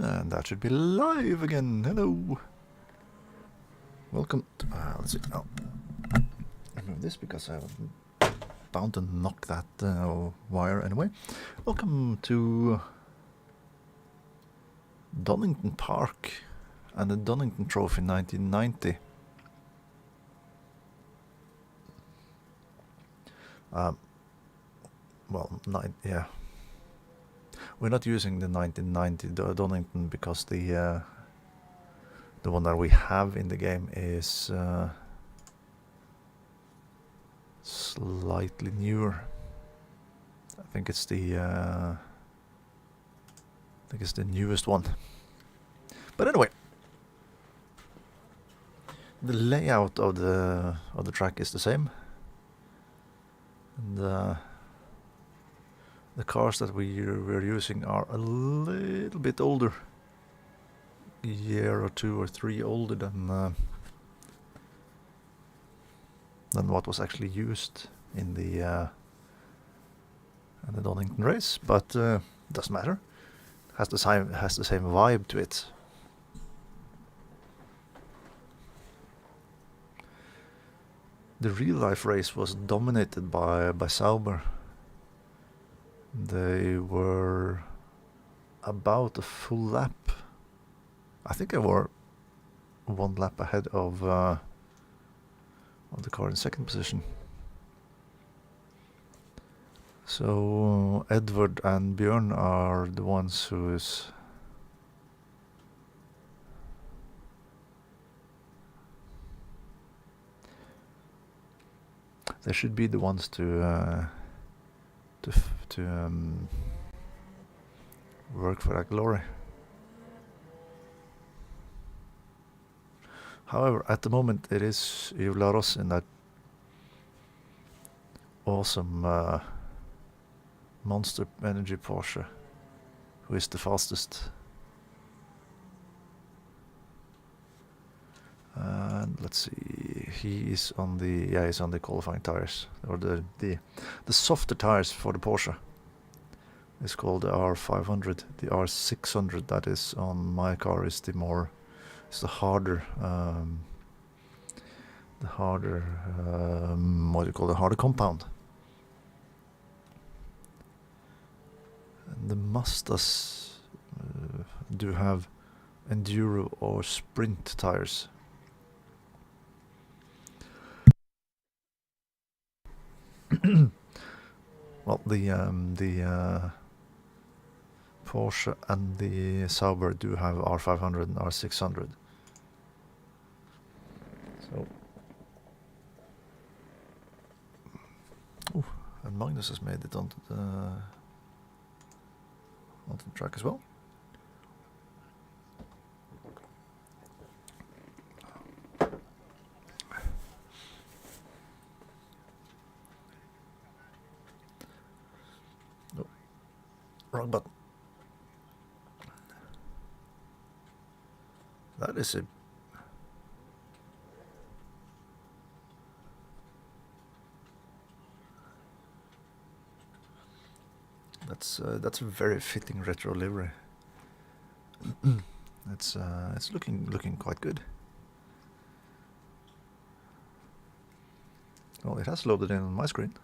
And that should be live again. Hello. Welcome to, let's see. Oh, remove this because I'm bound to knock that wire anyway. Welcome to Donington Park and the Donington Trophy 1990. Well, yeah. We're not using the 1990 Donington because the one that we have in the game is slightly newer. I think it's the newest one. But anyway, the layout of the track is the same, and the cars that we're using are a little bit older, a year or two or three older than what was actually used in the Donington race, but doesn't matter. Has the same vibe to it. The real life race was dominated by Sauber. They were about a full lap. I think they were one lap ahead of the car in second position. So Edward and Björn are the ones who is they should be the ones to work for that glory. However, at the moment it is Yves Laros in that awesome Monster Energy Porsche who is the fastest. And let's see, he's on the qualifying tires, or the softer tires for the Porsche. It's called the R500. The R600 that is on my car is the harder what do you call the harder compound. And the Mazdas do have enduro or sprint tires. Well, the Porsche and the Sauber do have R500 and R600. So, and Magnus has made it onto the track as well. Oh, wrong button. That is it. That's a very fitting retro livery. It's looking quite good. Well, it has loaded in on my screen.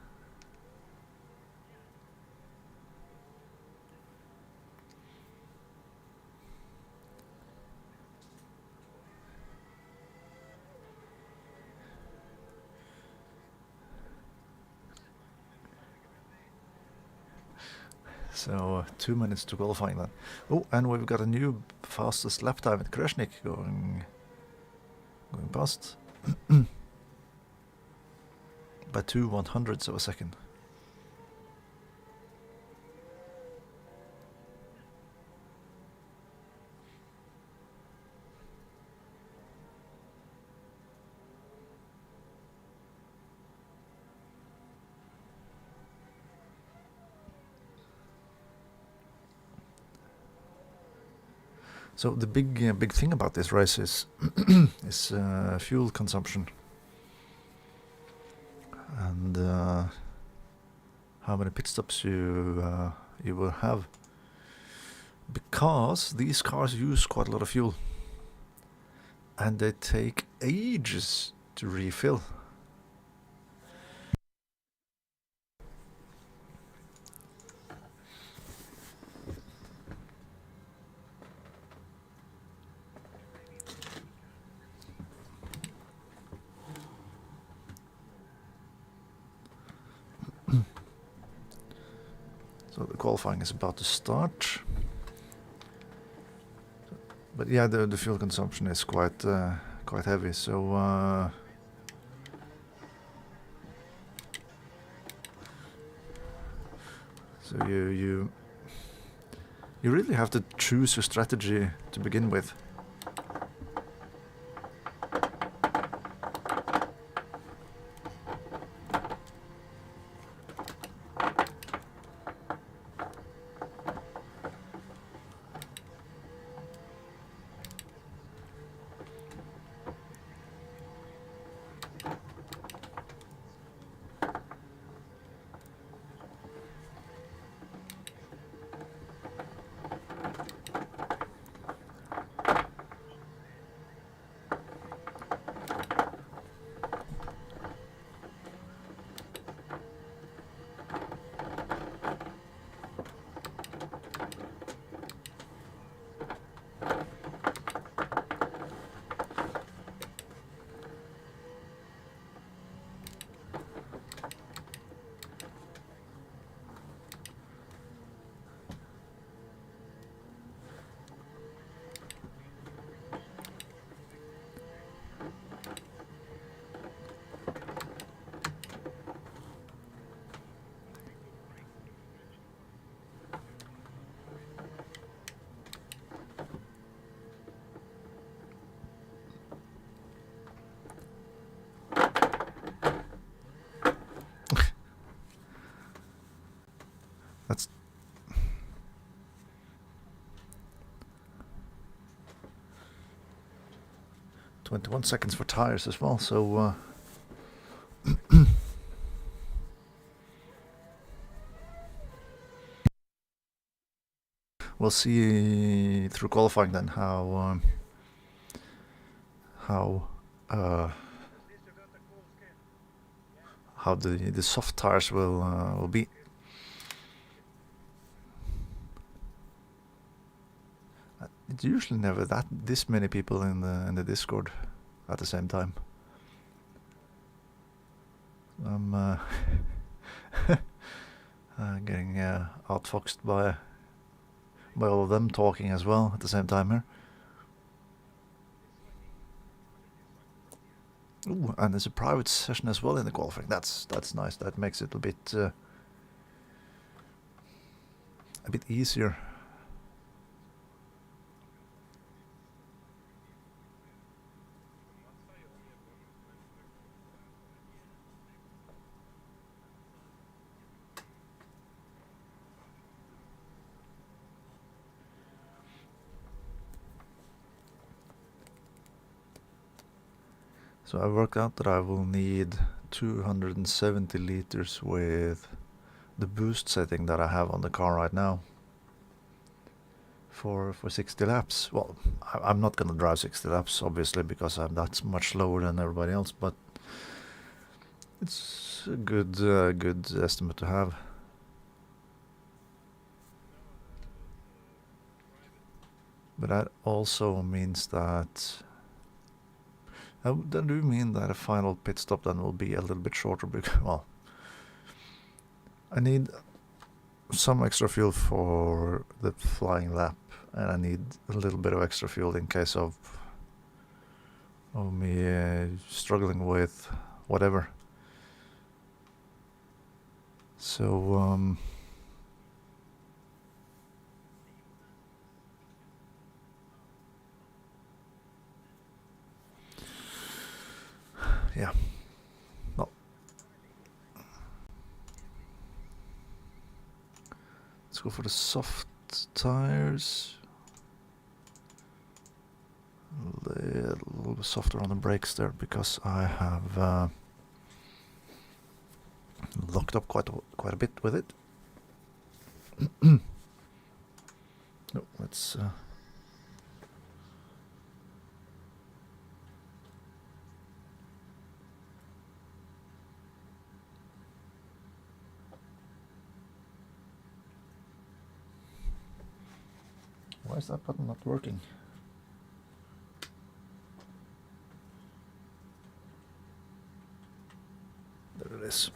So 2 minutes to qualifying then. Oh, and we've got a new fastest lap time at Kreshnik going past by 2/100ths of a second. So the big thing about this race is fuel consumption and how many pit stops you will have. because these cars use quite a lot of fuel and they take ages to refill. So the qualifying is about to start. But yeah, the fuel consumption is quite heavy. So you really have to choose your strategy to begin with. That's 21 seconds for tires as well, so we'll see through qualifying then how the soft tires will be. It's usually never this many people in the Discord at the same time. I'm getting outfoxed by all of them talking as well at the same time here. Ooh, and there's a private session as well in the qualifying. That's nice. That makes it a bit easier. So I worked out that I will need 270 liters with the boost setting that I have on the car right now for 60 laps. Well, I'm not gonna drive 60 laps obviously because I'm that much slower than everybody else, but it's a good estimate to have. But that also means that that do mean that a final pit stop then will be a little bit shorter because, well, I need some extra fuel for the flying lap, and I need a little bit of extra fuel in case of me struggling with whatever. So yeah. No. Let's go for the soft tires. A little bit softer on the brakes there because I have locked up quite a bit with it. No, let's... Why is that button not working? There it is.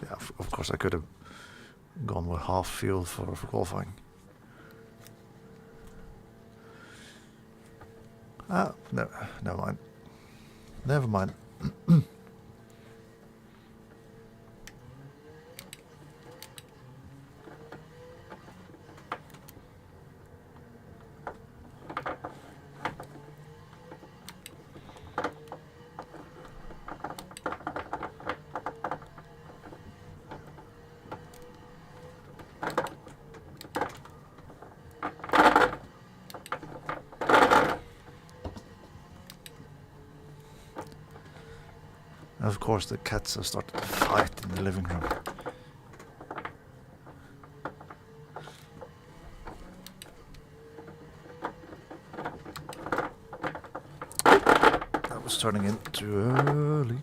Yeah, of course I could have gone with half fuel for qualifying. Ah, no, never mind. Never mind. And of course the cats have started to fight in the living room. That was turning in too early.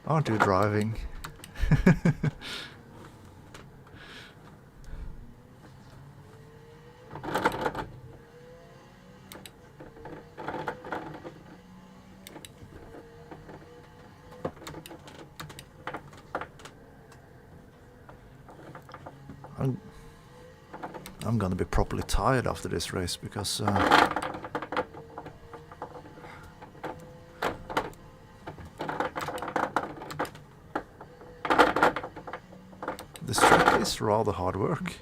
Aren't you driving? I'm gonna be properly tired after this race because this track is rather hard work.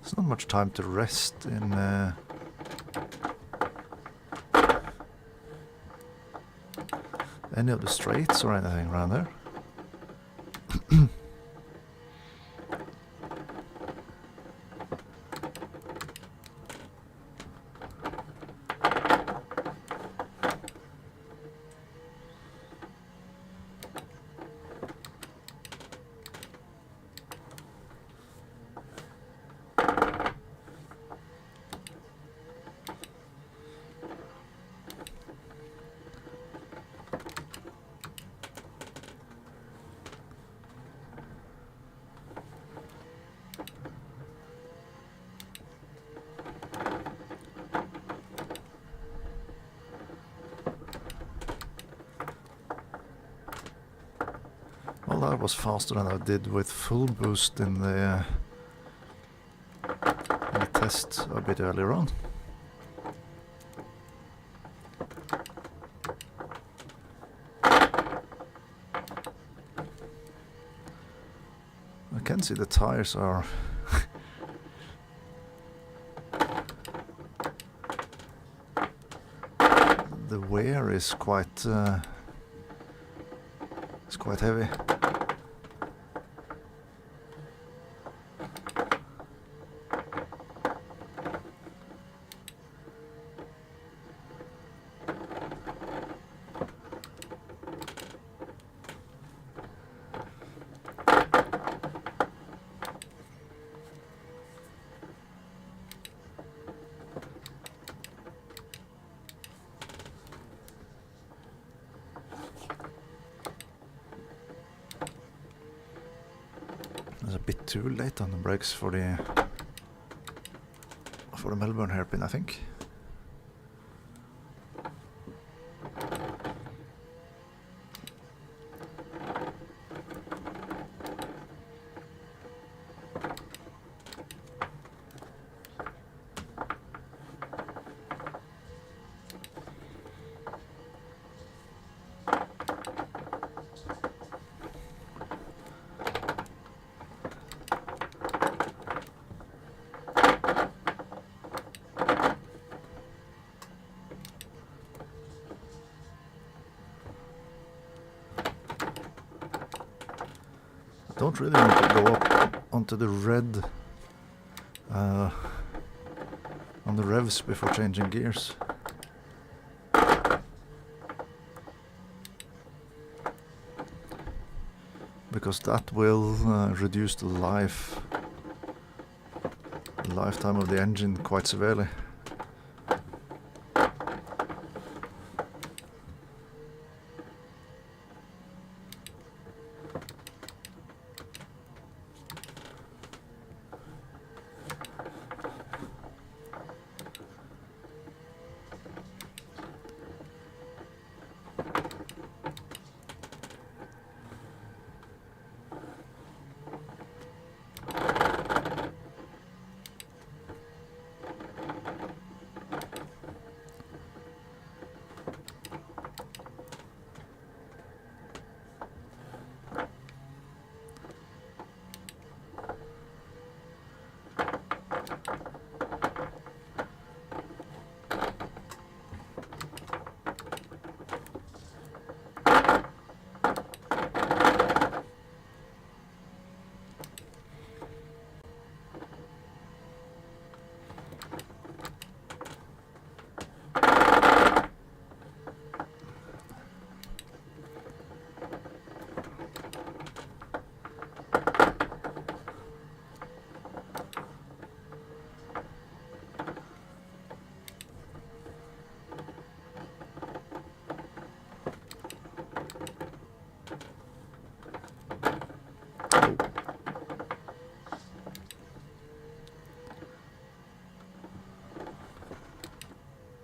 There's not much time to rest in any of the straights or anything around there. Well, that was faster than I did with full boost in the test a bit earlier on. I can see the tires are the wear is quite heavy. It's a bit too late on the brakes for the Melbourne hairpin, I think. Don't really want to go up onto the red on the revs before changing gears. Because that will reduce the lifetime of the engine quite severely.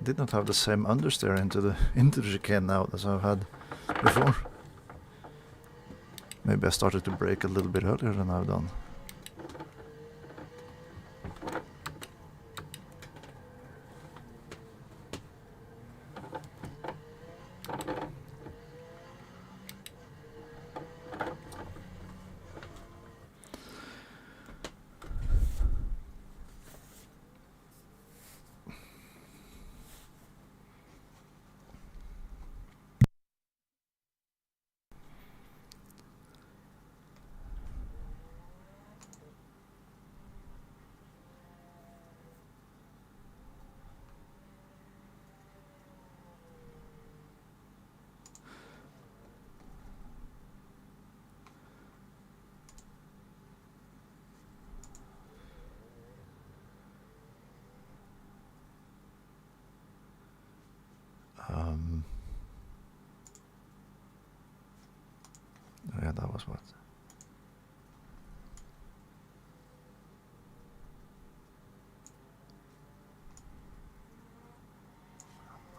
did not have the same understeer into the chicane now as I've had before. Maybe I started to brake a little bit earlier than I've done. Oh yeah, that was what.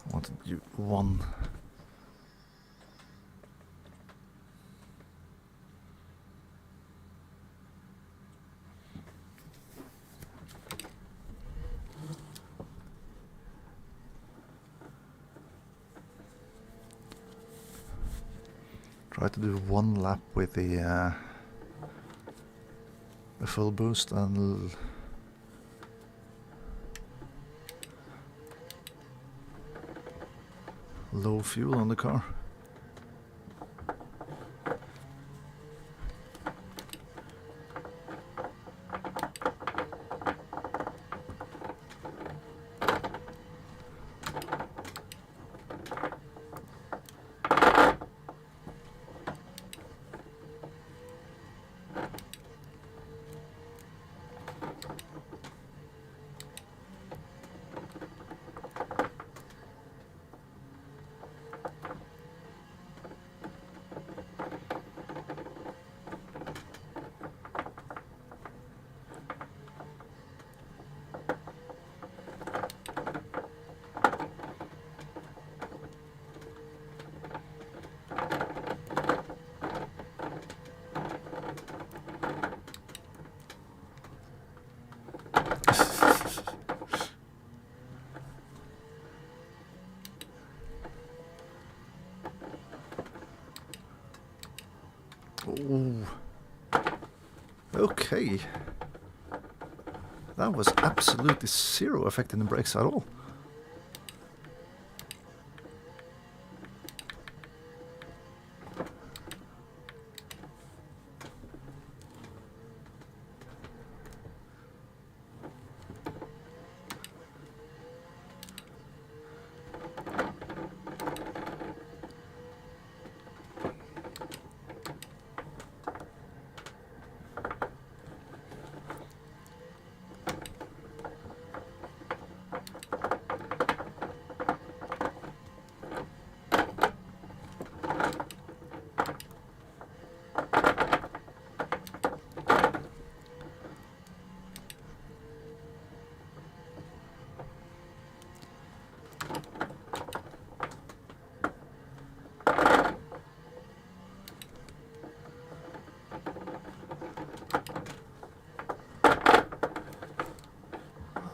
I wanted you one. Try to do one lap with the full boost and low fuel on the car. Ooh. Okay. That was absolutely zero effect in the brakes at all.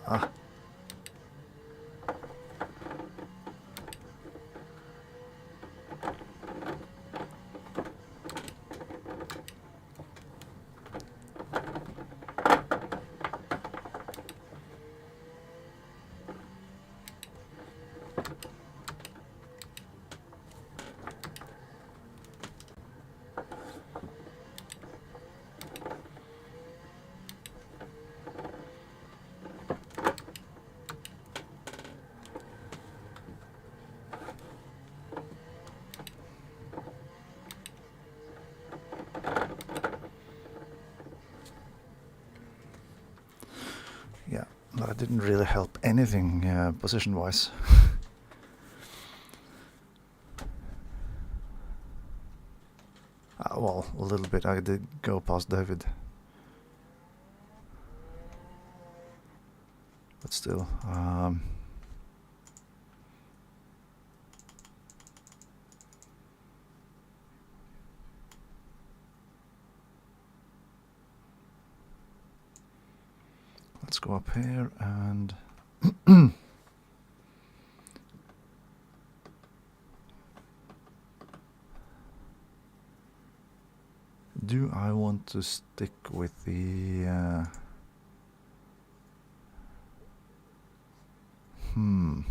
Ah. Yeah, that didn't really help anything position-wise. Well, a little bit. I did go past David. But still. let's go up here and do I want to stick with the I'm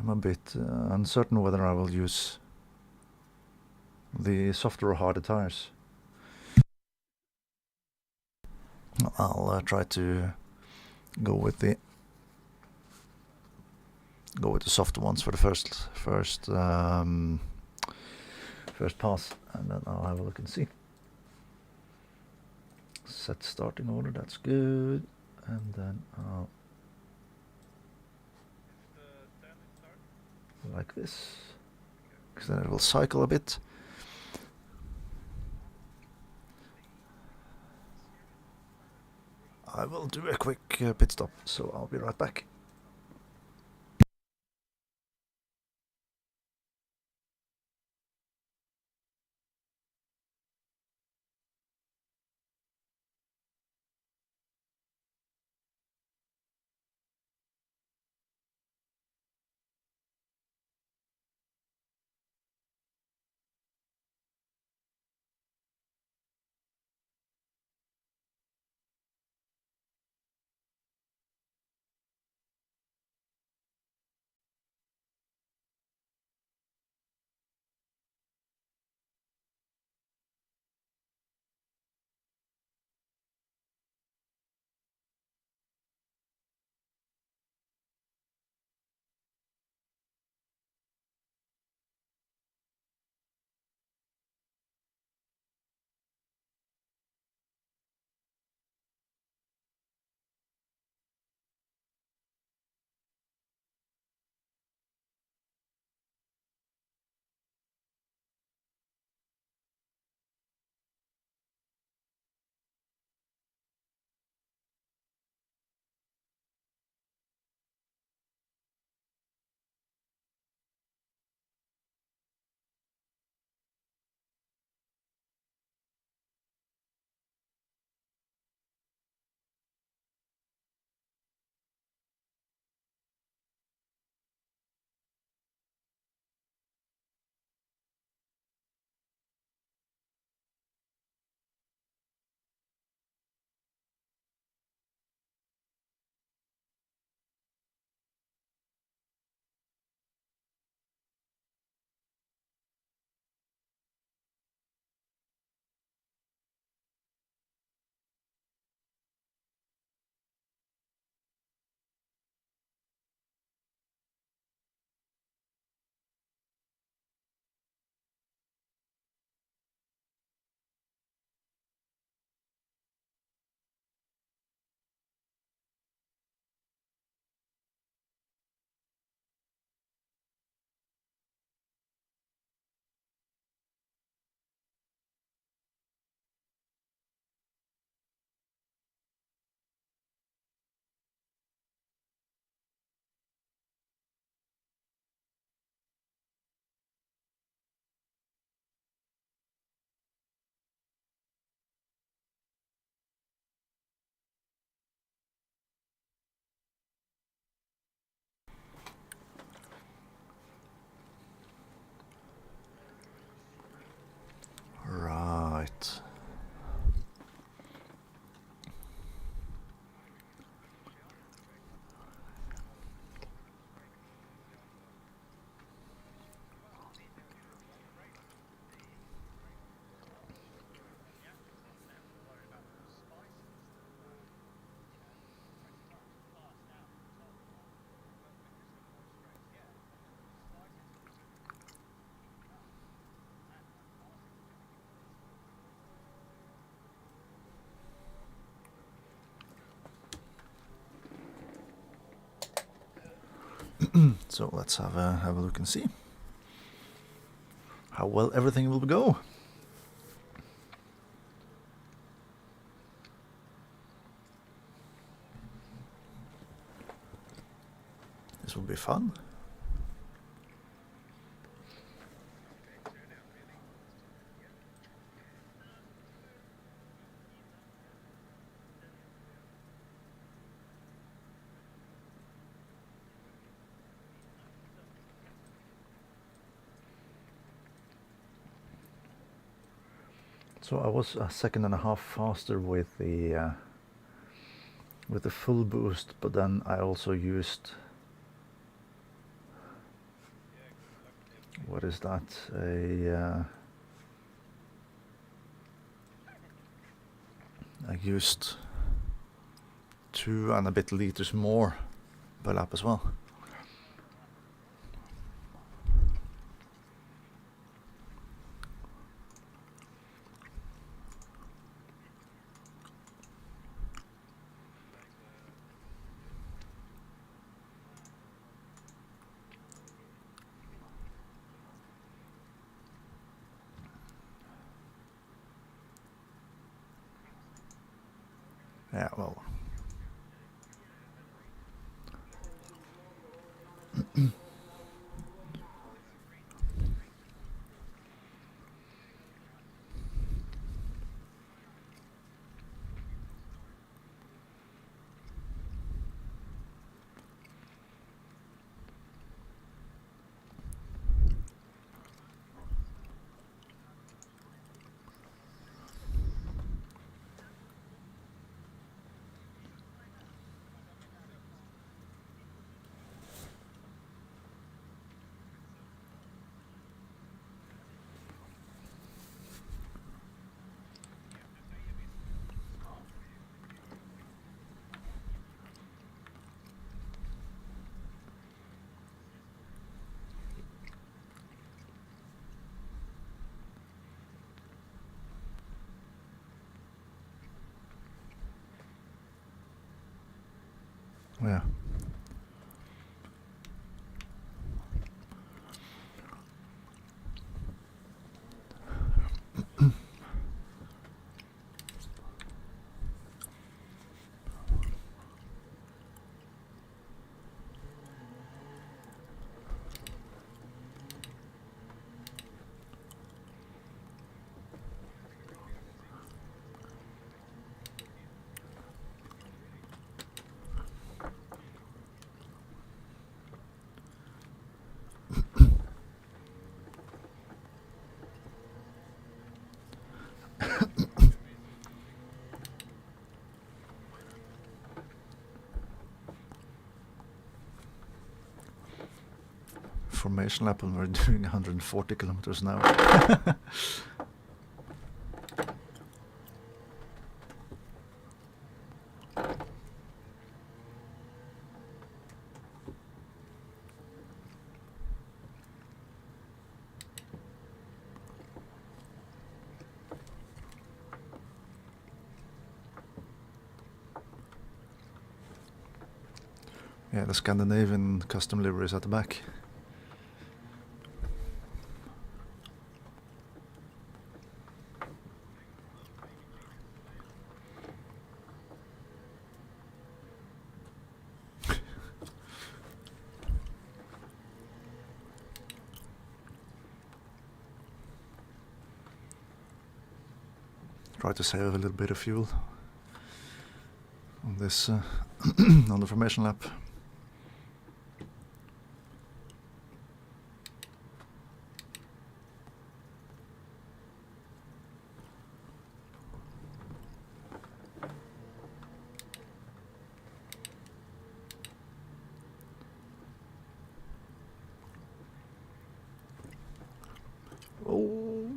a bit uncertain whether I will use the softer or harder tires. I'll try to go with the softer ones for the first pass, and then I'll have a look and see. Set starting order, that's good, and then I'll like this, because then it will cycle a bit. I will do a quick pit stop, so I'll be right back. Right. So let's have a look and see how well everything will go. This will be fun. So I was a second and a half faster with the full boost, but then I also used, what is that, I used 2 and a bit liters more per lap as well. Yeah, well. Yeah. Formation lap and we're doing 140 kilometers an hour. Yeah, the Scandinavian custom livery is at the back. Try to save a little bit of fuel on this on the formation lap. Oh.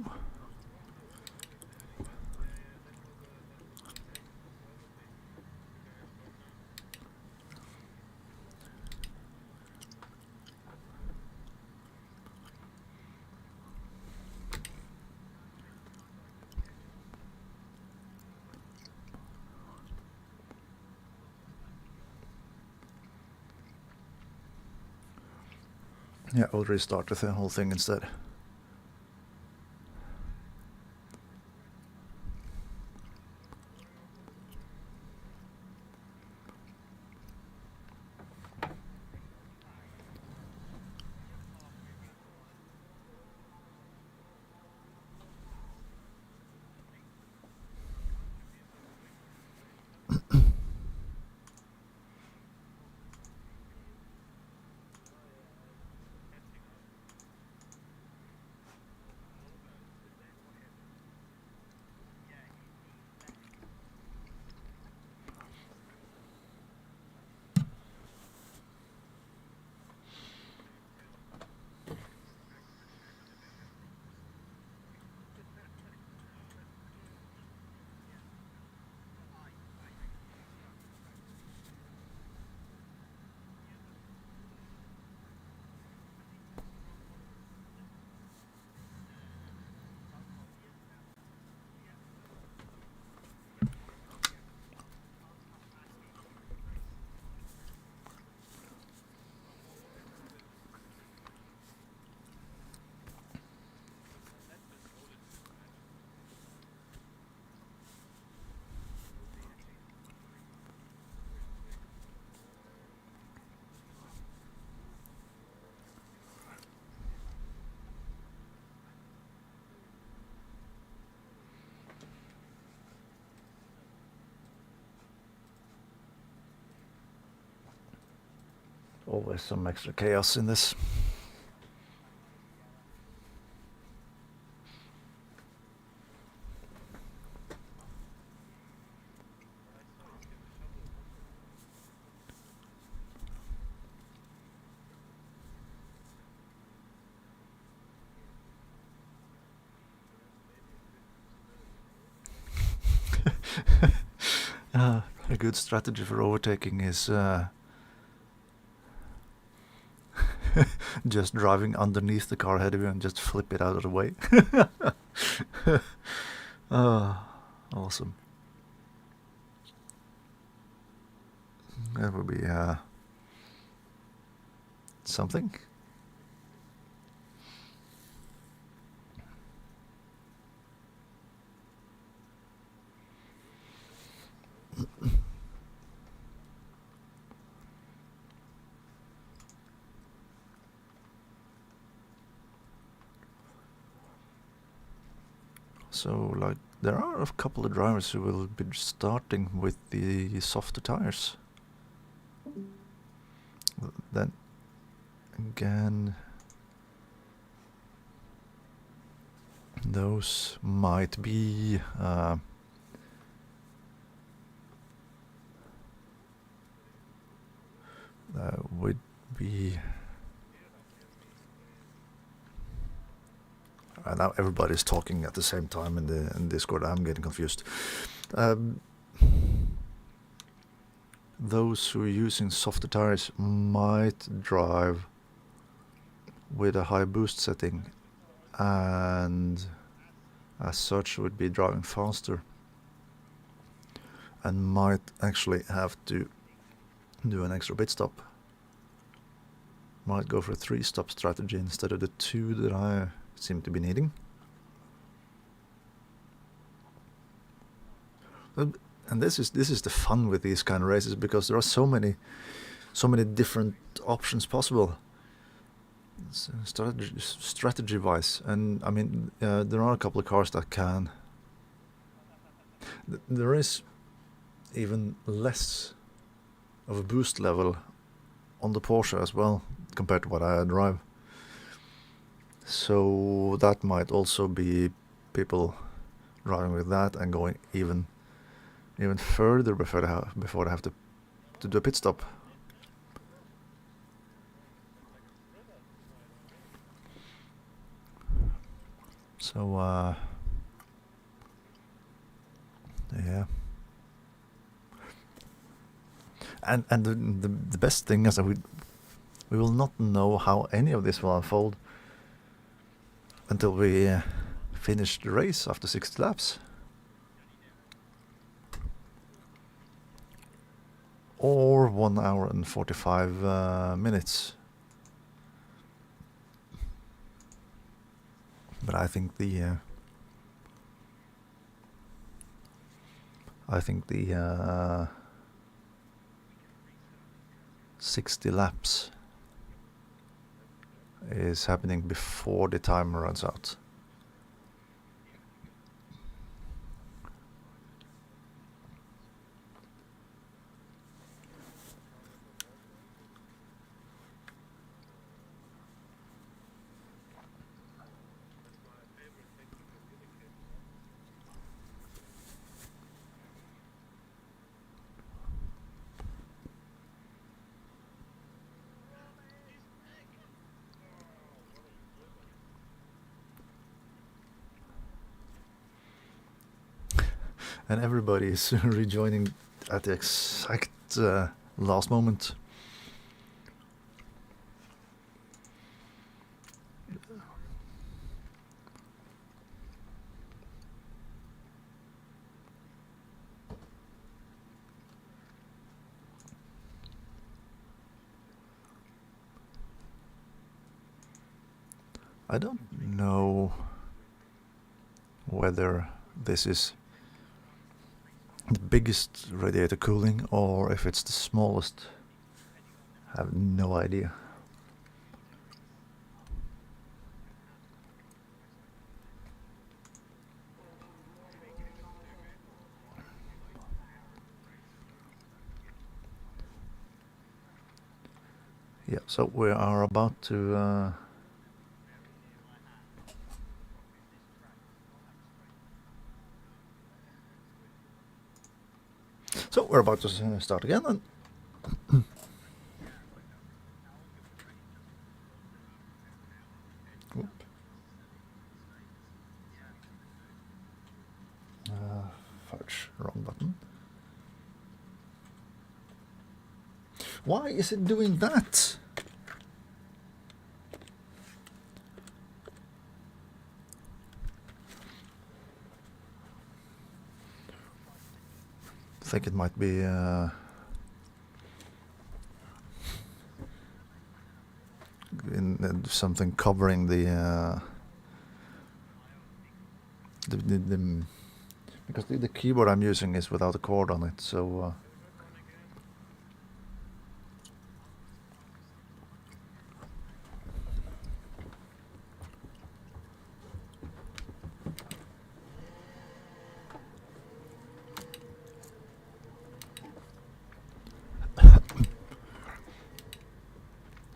Yeah, I'll restart the whole thing instead. Always some extra chaos in this. A good strategy for overtaking is just driving underneath the car ahead of you and just flip it out of the way. Awesome. That would be something. So, like, there are a couple of drivers who will be starting with the softer tires. Then again, those might be would be now everybody's talking at the same time in Discord. I'm getting confused. Those who are using softer tires might drive with a high boost setting, and as such would be driving faster, and might actually have to do an extra pit stop. Might go for a 3-stop strategy instead of the 2 that I seem to be needing. And this is the fun with these kind of races, because there are so many different options possible, strategy wise. And I mean, there are a couple of cars that can. There is even less of a boost level on the Porsche as well compared to what I drive. So that might also be people driving with that and going even further before they have to do a pit stop. So yeah. And the best thing is that we will not know how any of this will unfold until we finish the race after 60 laps. Or 1 hour and 45 minutes. But I think the 60 laps is happening before the timer runs out. And everybody is rejoining at the exact last moment. I don't know whether this is the biggest radiator cooling or if it's the smallest. I have no idea. Yeah, so we are about to start again, and fudge, wrong button. Why is it doing that? I think it might be in something covering the because the keyboard I'm using is without a cord on it, so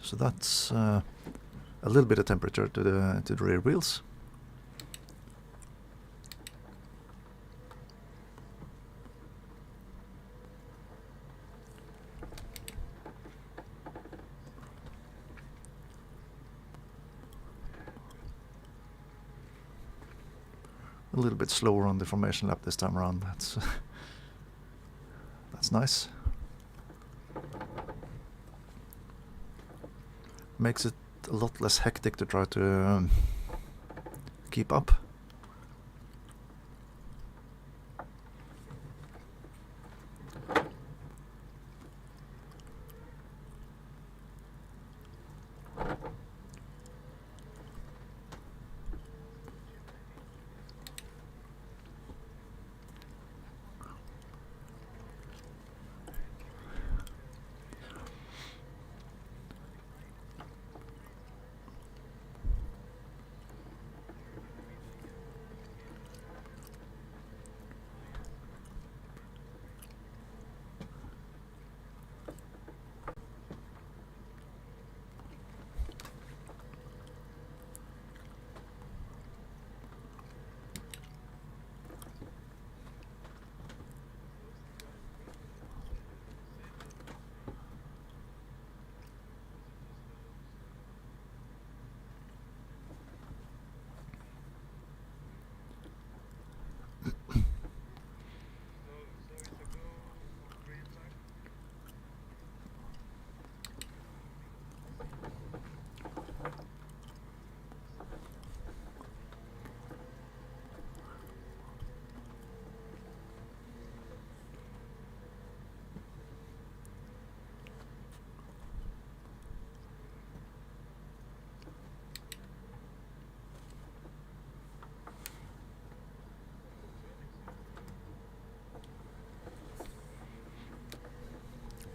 so that's a little bit of temperature to the rear wheels. A little bit slower on the formation lap this time around. That's nice. Makes it a lot less hectic to try to keep up.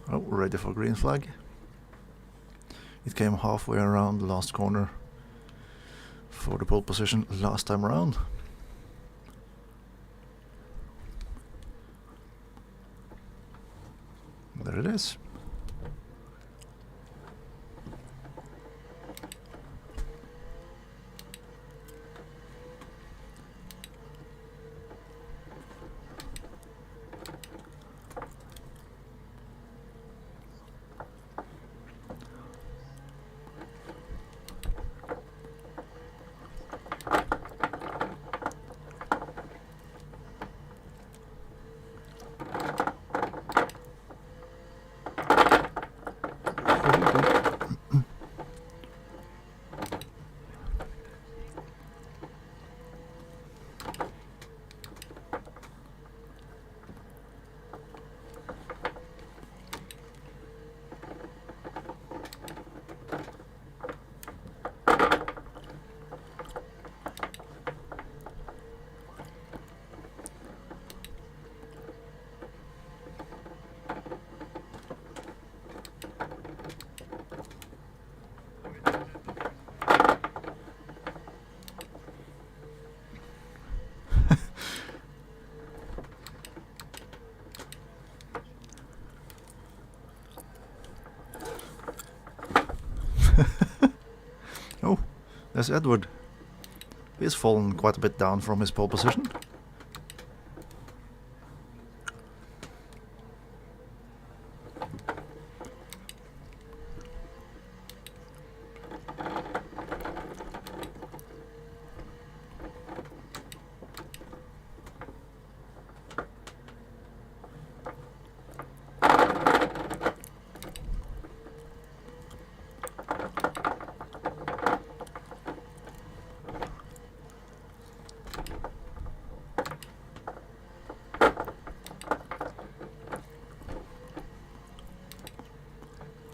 Oh, we're ready for green flag. It came halfway around the last corner for the pole position last time around. There it is. There's Edward. He's fallen quite a bit down from his pole position.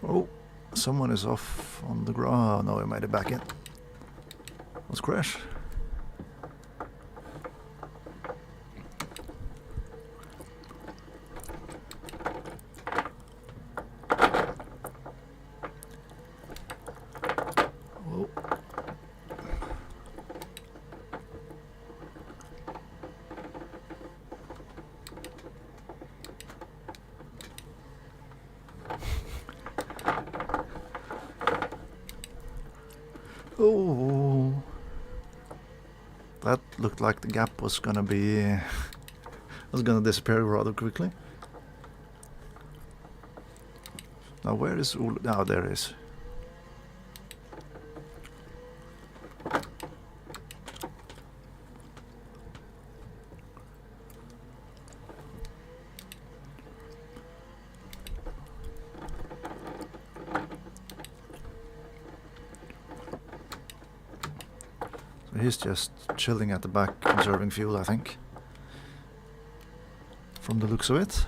Oh, someone is off on the ground. Oh, no, he made it back in. Let's crash. Oh. Oh, that looked like the gap was gonna disappear rather quickly. Now where is Ol? Now there he is. He's just chilling at the back, conserving fuel, I think. From the looks of it.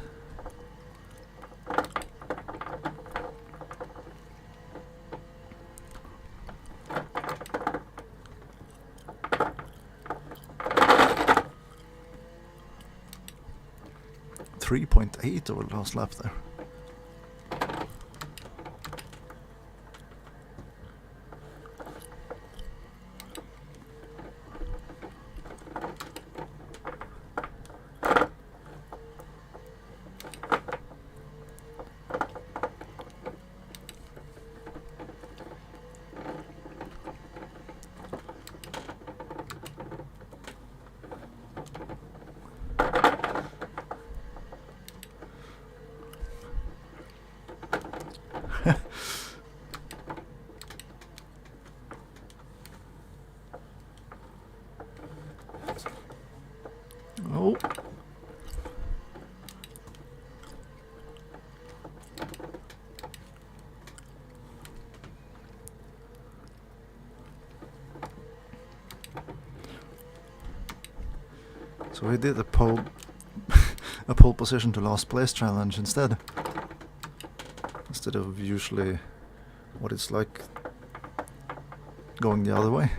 .8 over the last lap there. Oh. So we did a pole position to last place challenge instead of usually what it's like going the other way.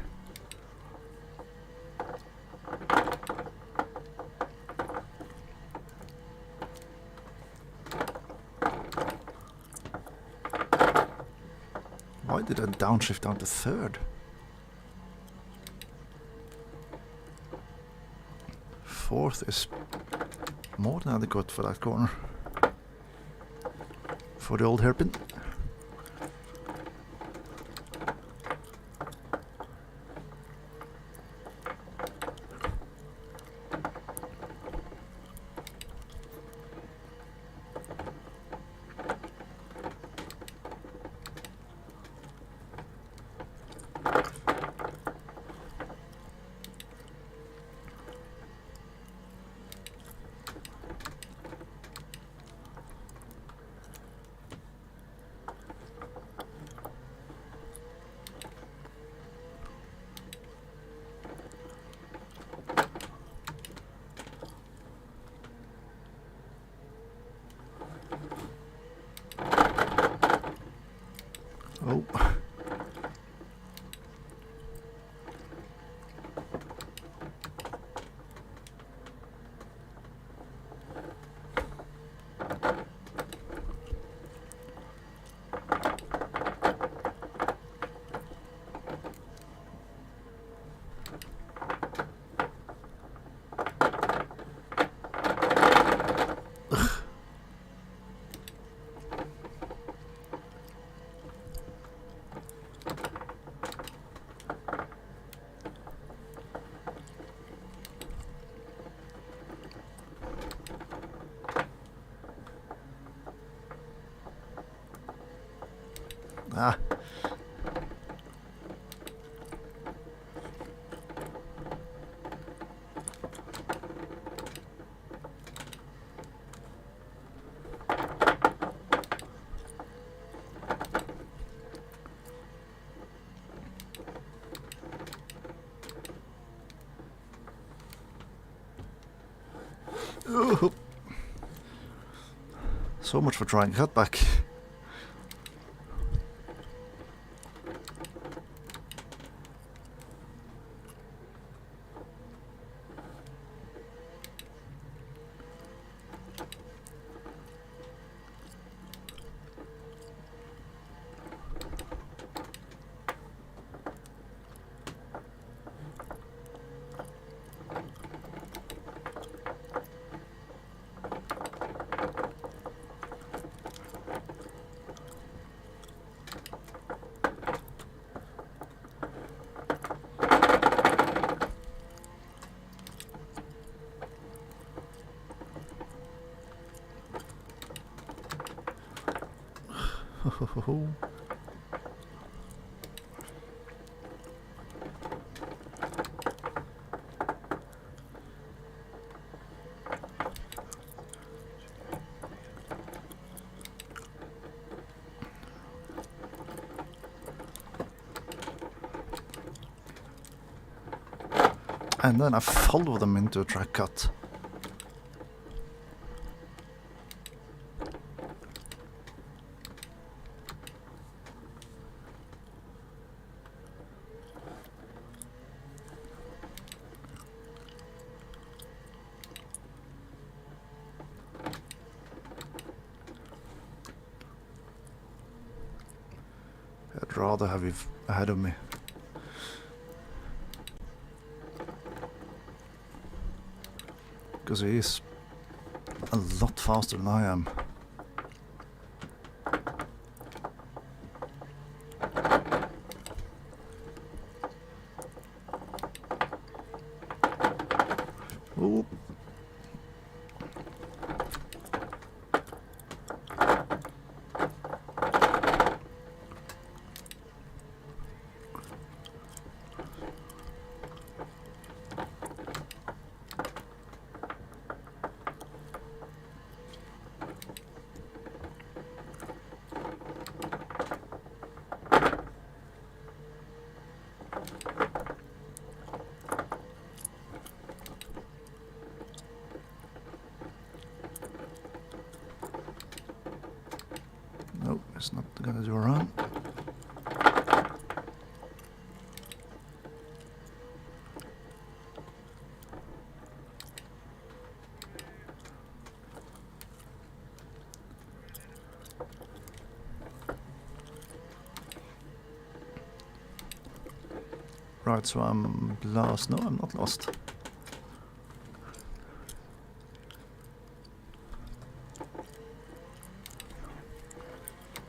Why did I downshift down to third? Fourth is more than adequate for that corner. For the old hairpin. Ah. Ooh. So much for trying cutback. And then I follow them into a track cut. I'd rather have you ahead of me. Because he is a lot faster than I am. Ooh. Nope, it's not gonna do a run. Right, so I'm lost. No, I'm not lost.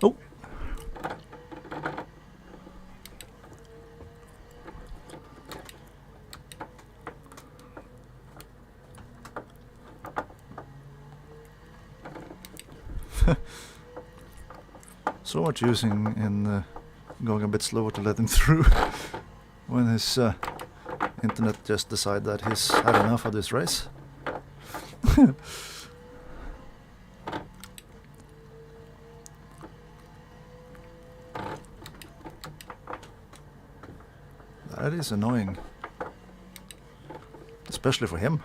Oh! So much using in going a bit slower to let him through when his internet just decided that he's had enough of this race. That is annoying, especially for him.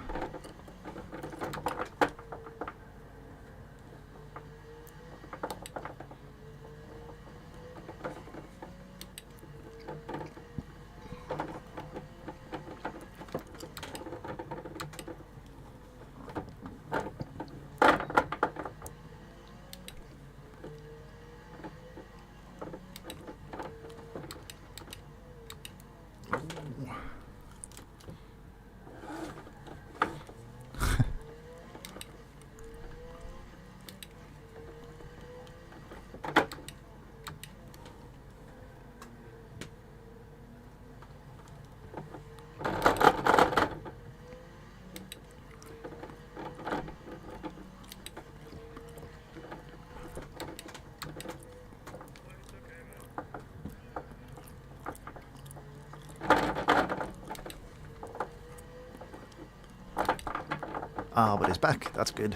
Ah, but he's back. That's good.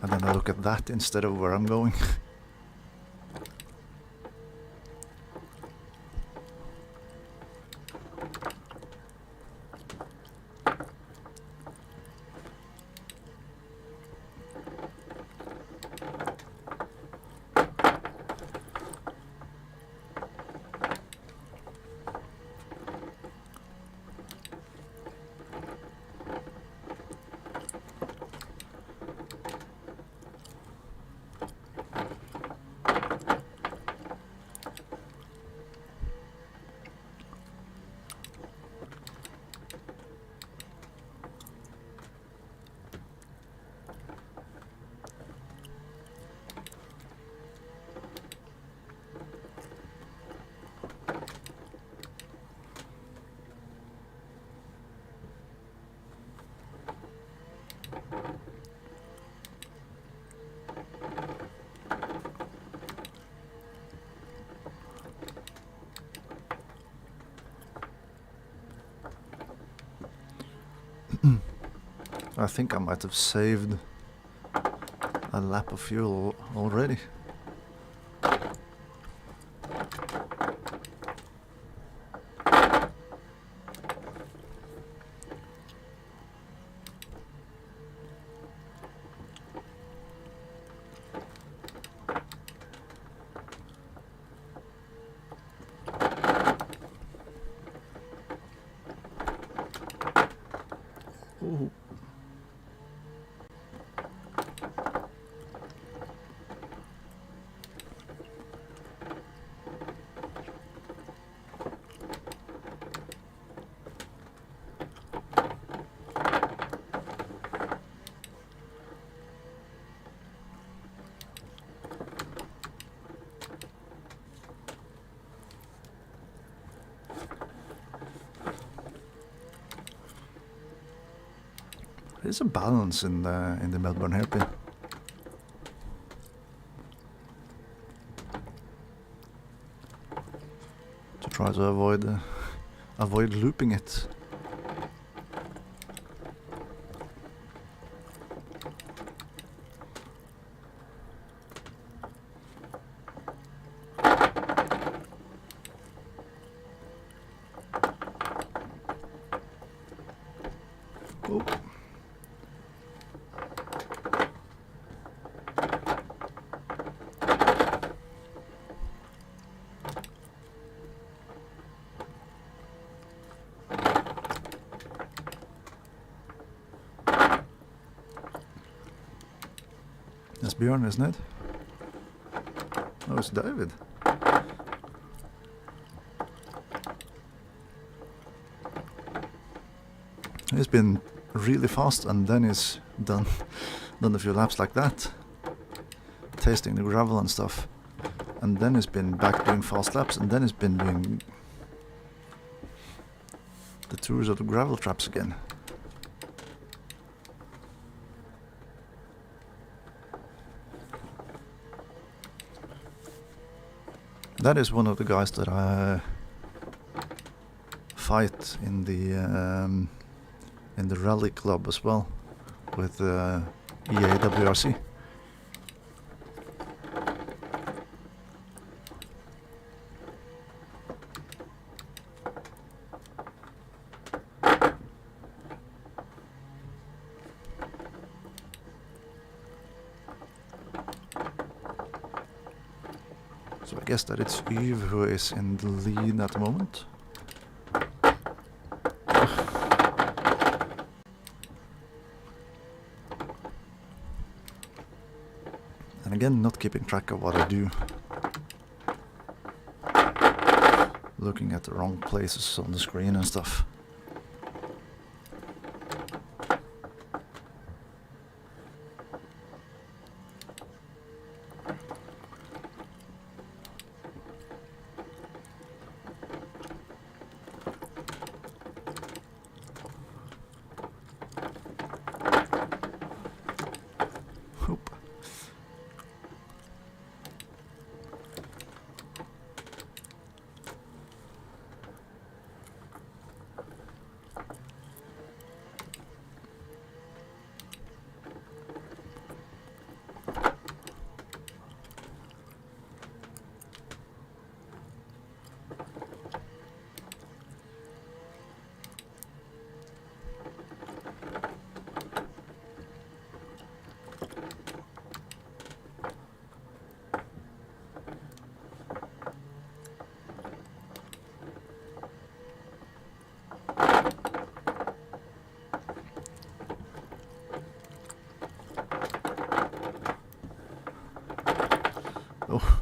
And then I look at that instead of where I'm going. I think I might have saved a lap of fuel already. Ooh. There's a balance in the Melbourne hairpin. To try to avoid looping it. Oh. That's Björn, isn't it? Oh, it's David. He's been really fast, and then he's done a few laps like that, tasting the gravel and stuff, and then he's been back doing fast laps, and then he's been doing the tours of the gravel traps again. That is one of the guys that I fight in the rally club as well, with EAWRC. So I guess that it's Yves who is in the lead at the moment. And again, not keeping track of what I do. Looking at the wrong places on the screen and stuff. Oh.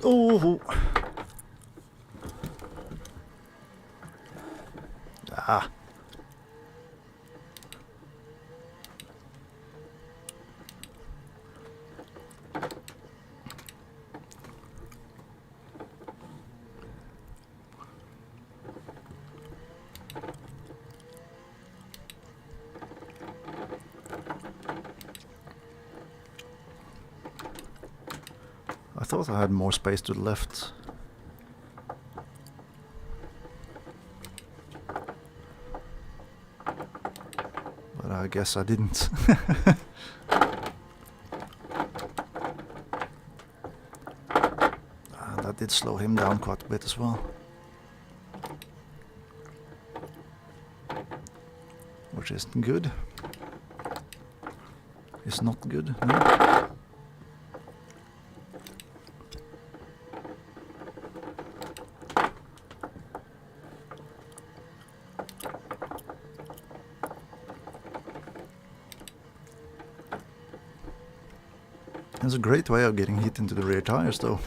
Oh! Ah! I thought I had more space to the left. But I guess I didn't. And that did slow him down quite a bit as well. Which isn't good. It's not good, no. It's a great way of getting hit into the rear tires though.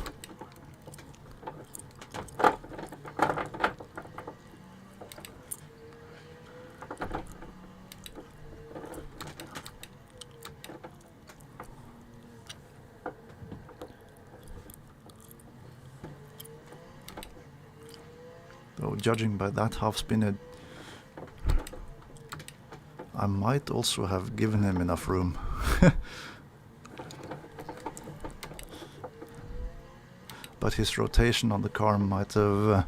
Though judging by that half spin, I might also have given him enough room. But his rotation on the car might have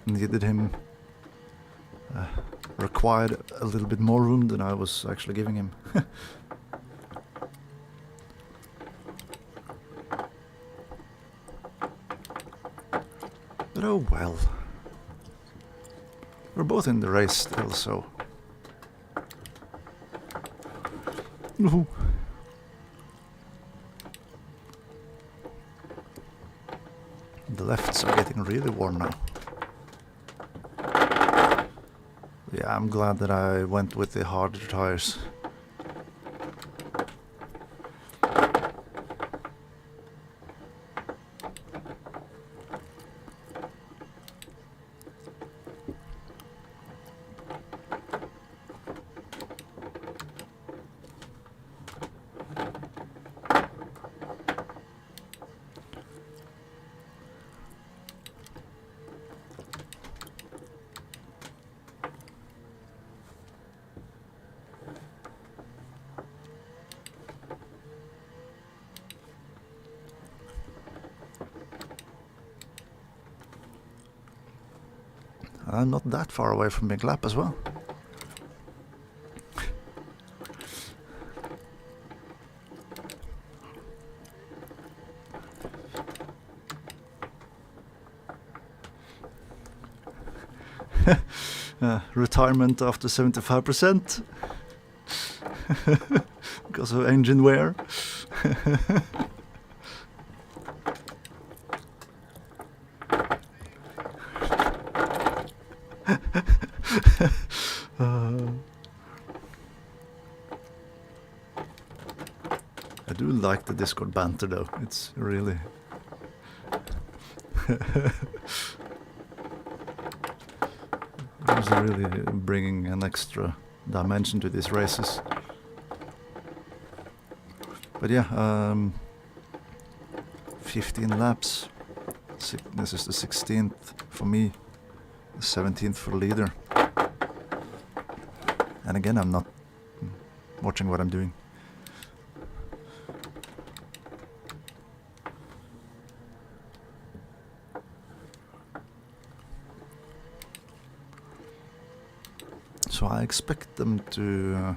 needed him, required a little bit more room than I was actually giving him. But oh well. We're both in the race still, so... Ooh. The lefts are getting really warm now. Yeah, I'm glad that I went with the harder tires. I'm not that far away from big lap as well. Retirement after 75% because of engine wear. I do like the Discord banter though, it's really it's really bringing an extra dimension to these races. But yeah, 15 laps. This is the 16th for me, the 17th for the leader. And again, I'm not watching what I'm doing. So I expect them to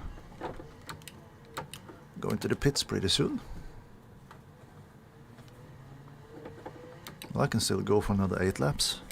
go into the pits pretty soon. Well, I can still go for another 8 laps.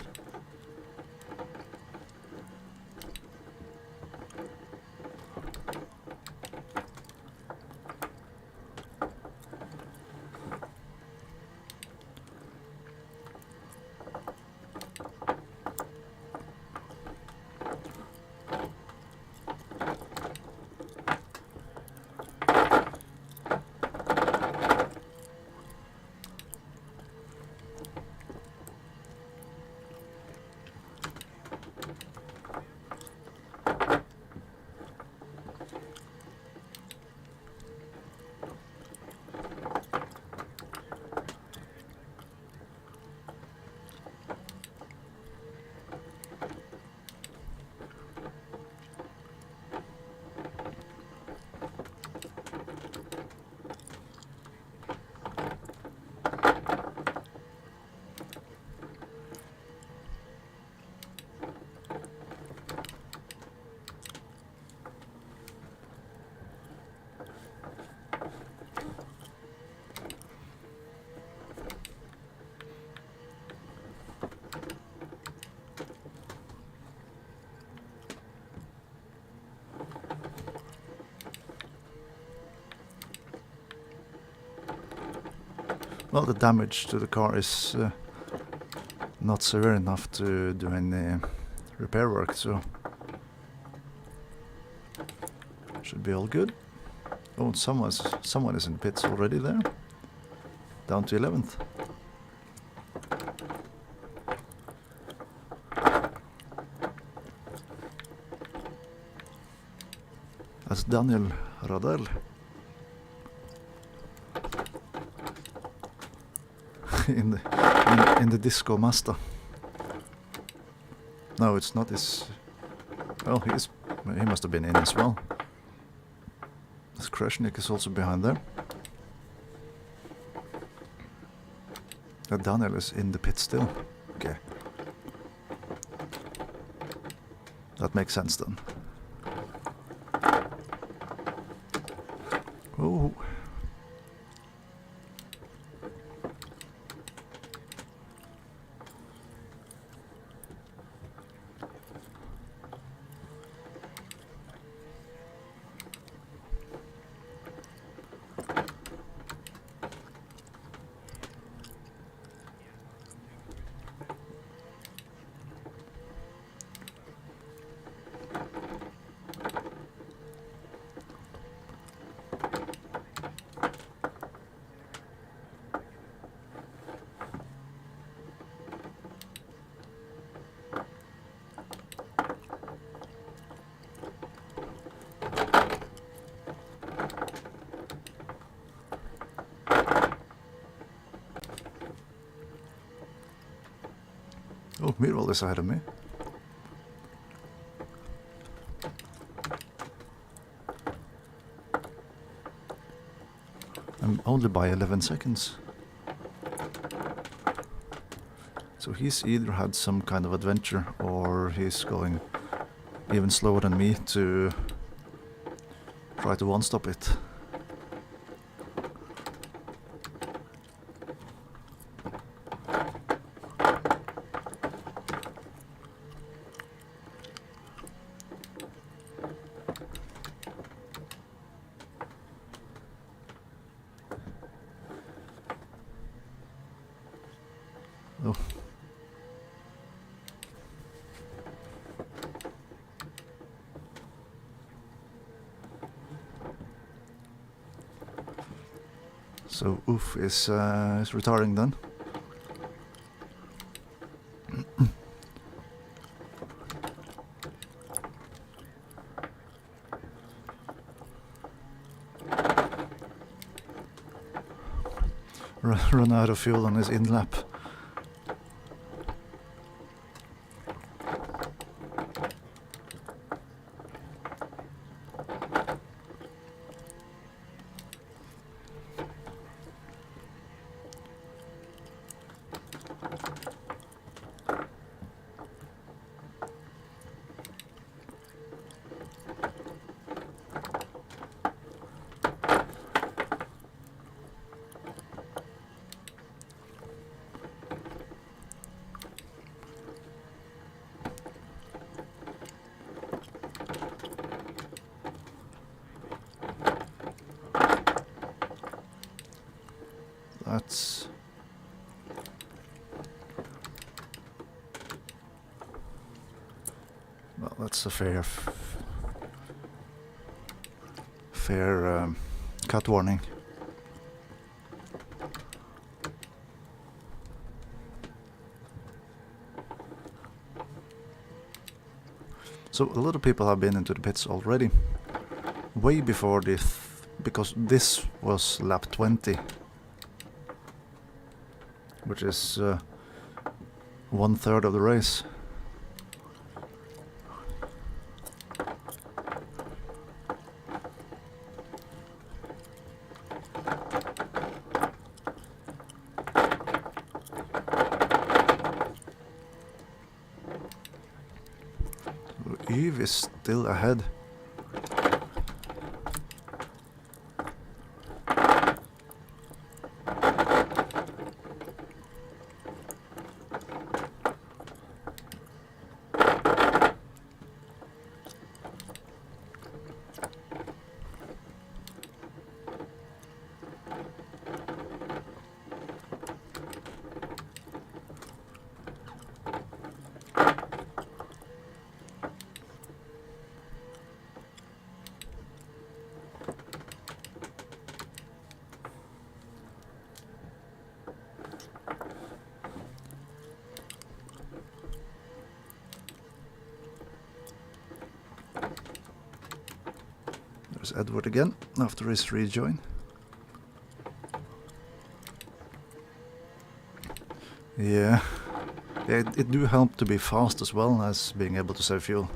Well, the damage to the car is not severe enough to do any repair work, so should be all good. Oh, and someone is in pits already there. Down to 11th. That's Daniel Radel. in the Disco Mazda. No, it's not his. Well, he must have been in as well. This Kreshnik is also behind there. Daniel is in the pit still. Okay. That makes sense then. Oh. Oh, Mirwald is ahead of me. I'm only by 11 seconds. So he's either had some kind of adventure or he's going even slower than me to try to one-stop it. Oh. So Oof is retiring then. Run out of fuel on his in-lap. pits. Well, that's a fair cut warning. So a lot of people have been into the pits already, way before this, because this was lap 20, which is 1/3 of the race. Eve is still ahead. There's Edward again after his rejoin. Yeah, it do help to be fast as well as being able to save fuel.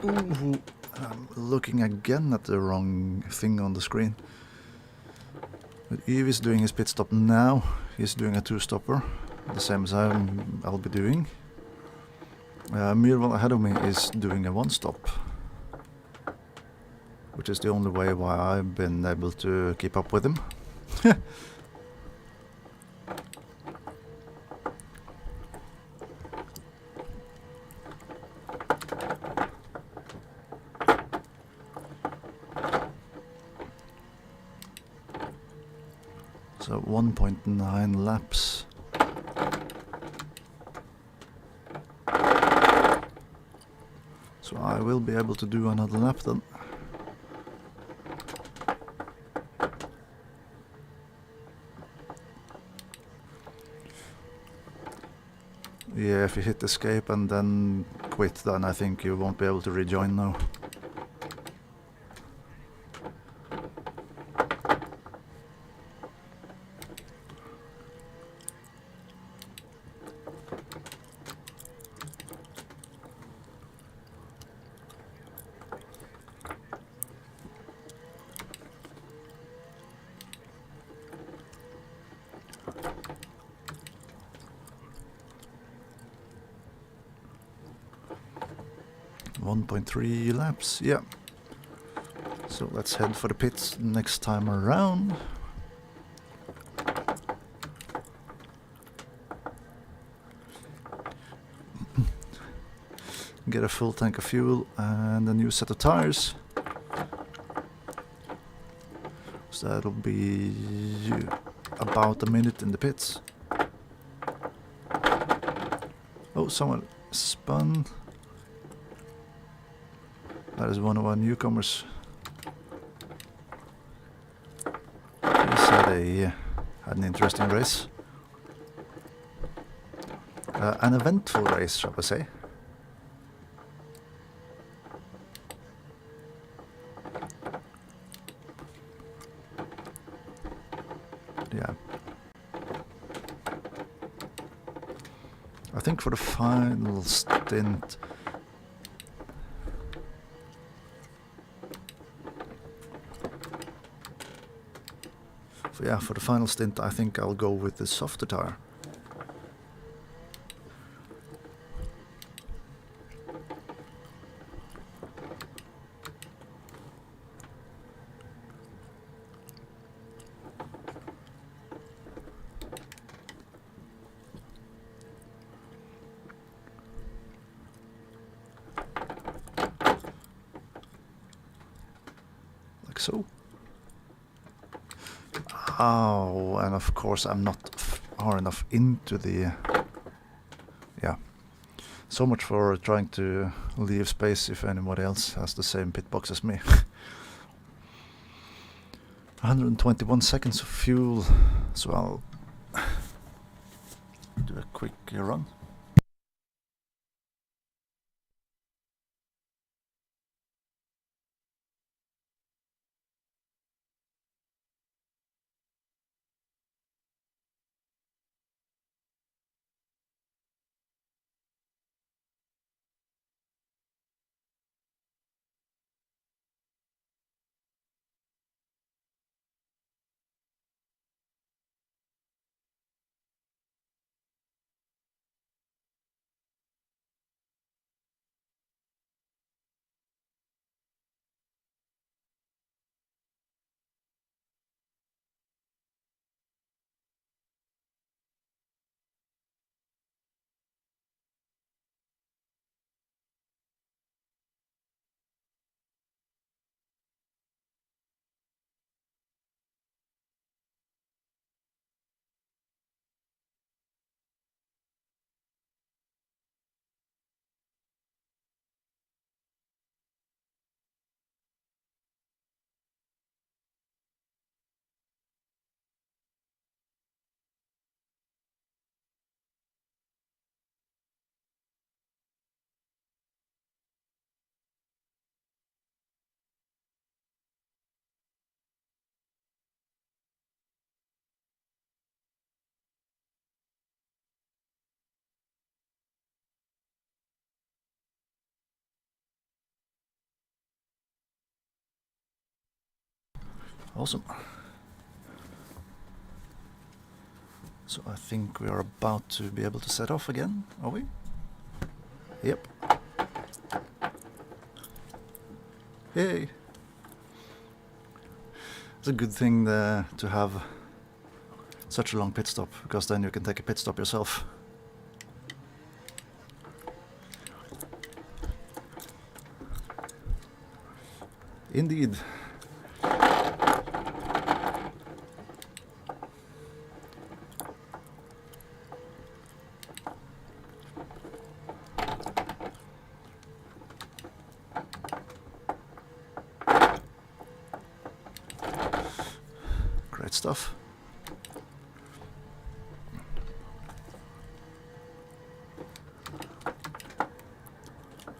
Ooh, I'm looking again at the wrong thing on the screen. But Eve is doing his pit stop now. He's doing a 2-stopper, the same as I'll be doing. Mirval ahead of me is doing a 1-stop, which is the only way why I've been able to keep up with him. So 1.9 laps. So I will be able to do another lap then. Yeah, if you hit escape and then quit, then I think you won't be able to rejoin now. .3 laps, yeah. So let's head for the pits next time around. Get a full tank of fuel and a new set of tires. So that'll be about a minute in the pits. Oh, someone spun. That is one of our newcomers. He said he had an interesting race. An eventful race, shall we say. Yeah. I think for the final stint, for the final stint, I think I'll go with the softer tire. Like so. Oh, and of course I'm not far enough into the... Yeah. So much for trying to leave space if anybody else has the same pit box as me. 121 seconds of fuel, so I'll do a quick run. Awesome. So I think we are about to be able to set off again, are we? Yep. Yay! It's a good thing to have such a long pit stop, because then you can take a pit stop yourself. Indeed. Great stuff.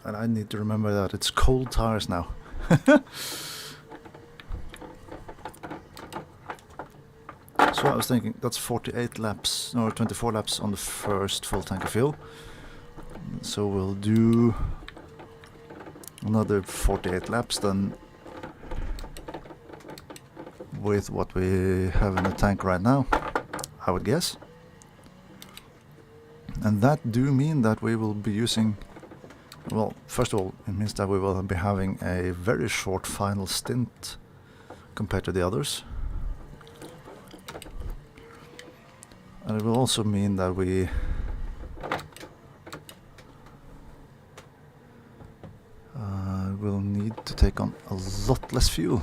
And I need to remember that it's cold tires now. So I was thinking that's 48 laps, or 24 laps on the first full tank of fuel. So we'll do another 48 laps then with what we have in the tank right now, I would guess. And that do mean that we will be using, well, first of all, it means that we will be having a very short final stint compared to the others. And it will also mean that we will need to take on a lot less fuel.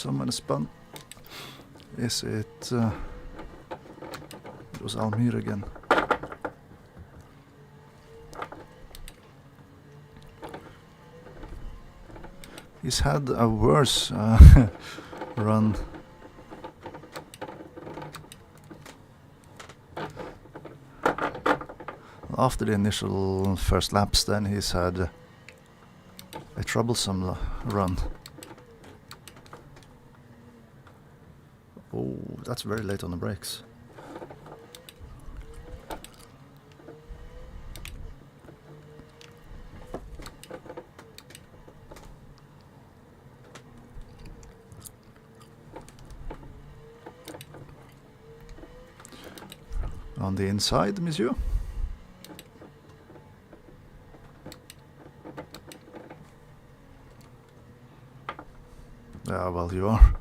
someone spun. Is it... it was Almir again. He's had a worse run. After the initial first laps, then he's had a troublesome run. Oh, that's very late on the brakes. On the inside, monsieur. Yeah, well, you are.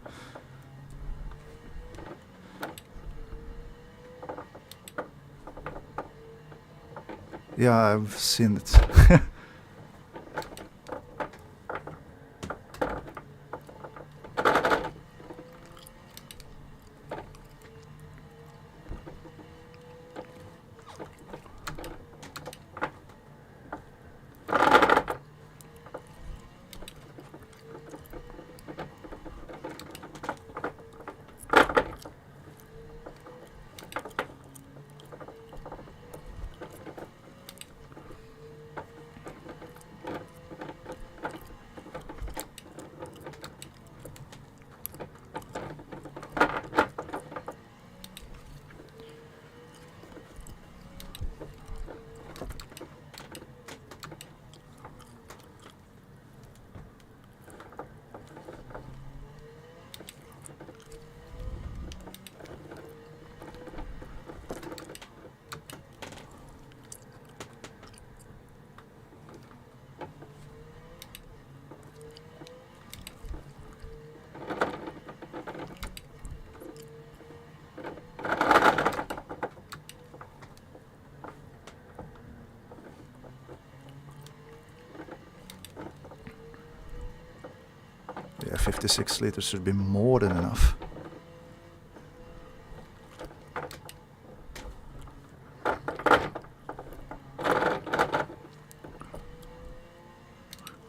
Yeah, I've seen it. Yeah, 56 liters should be more than enough.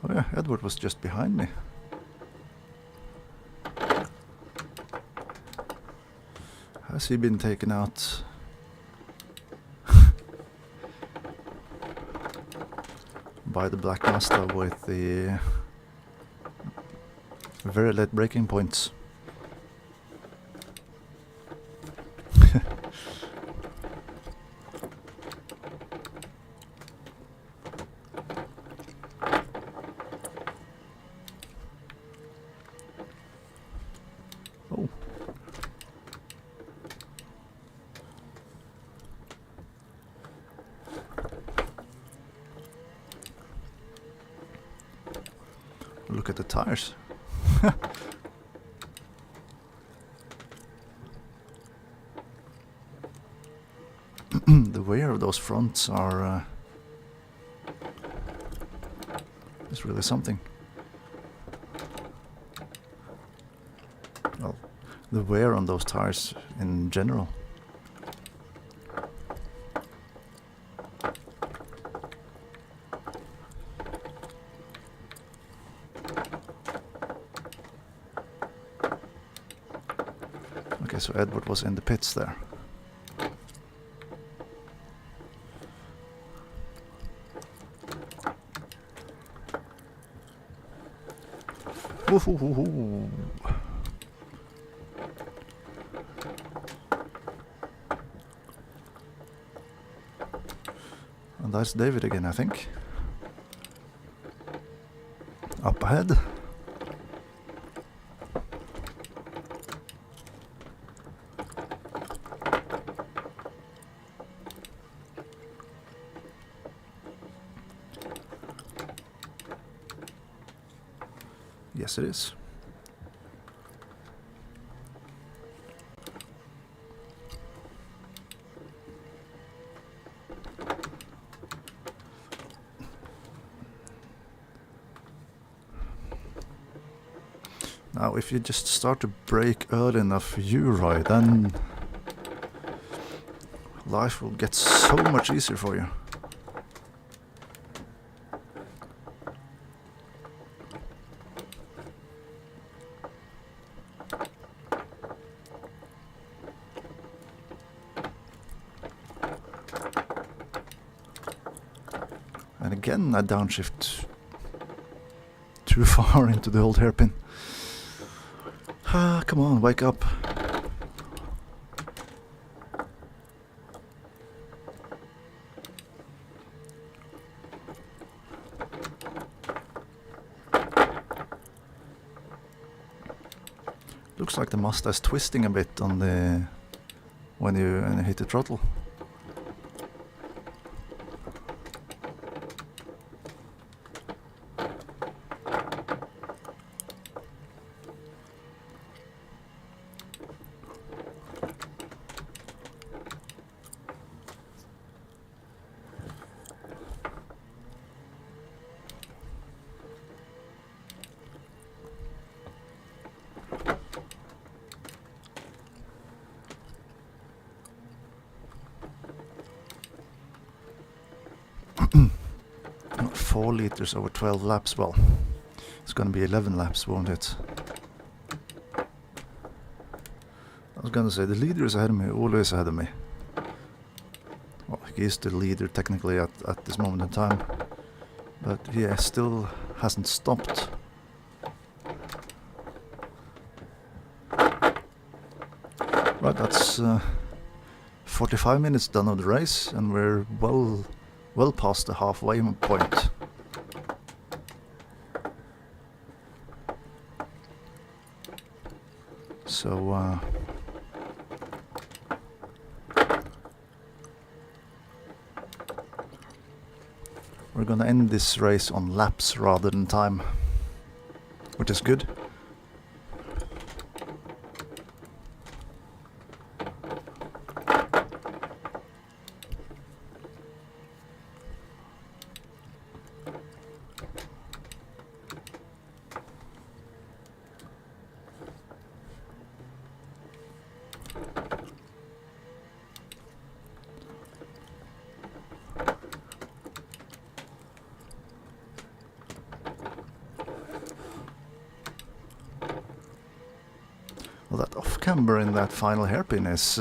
Oh yeah, Edward was just behind me. Has he been taken out? By the Black Master with the very late braking points. Oh. Look at the tires. The wear of those fronts are is really something. Well, the wear on those tires in general. Okay, so Edward was in the pits there. Woohoo! And that's David again, I think. Up ahead. Yes, it is. Now, if you just start to brake early enough for you, Roy, then life will get so much easier for you. And again, I downshift too far into the old hairpin. Ah, come on, wake up. Looks like the Mazda's twisting a bit on the when you hit the throttle. Not 4 liters over 12 laps. Well, it's gonna be 11 laps, won't it? I was gonna say the leader is ahead of me, always ahead of me. Well, he is the leader technically at this moment in time, but he still hasn't stopped. Right, that's 45 minutes done of the race, and we're well past the halfway point. So we're gonna end this race on laps rather than time, which is good. Well, that off-camber in that final hairpin is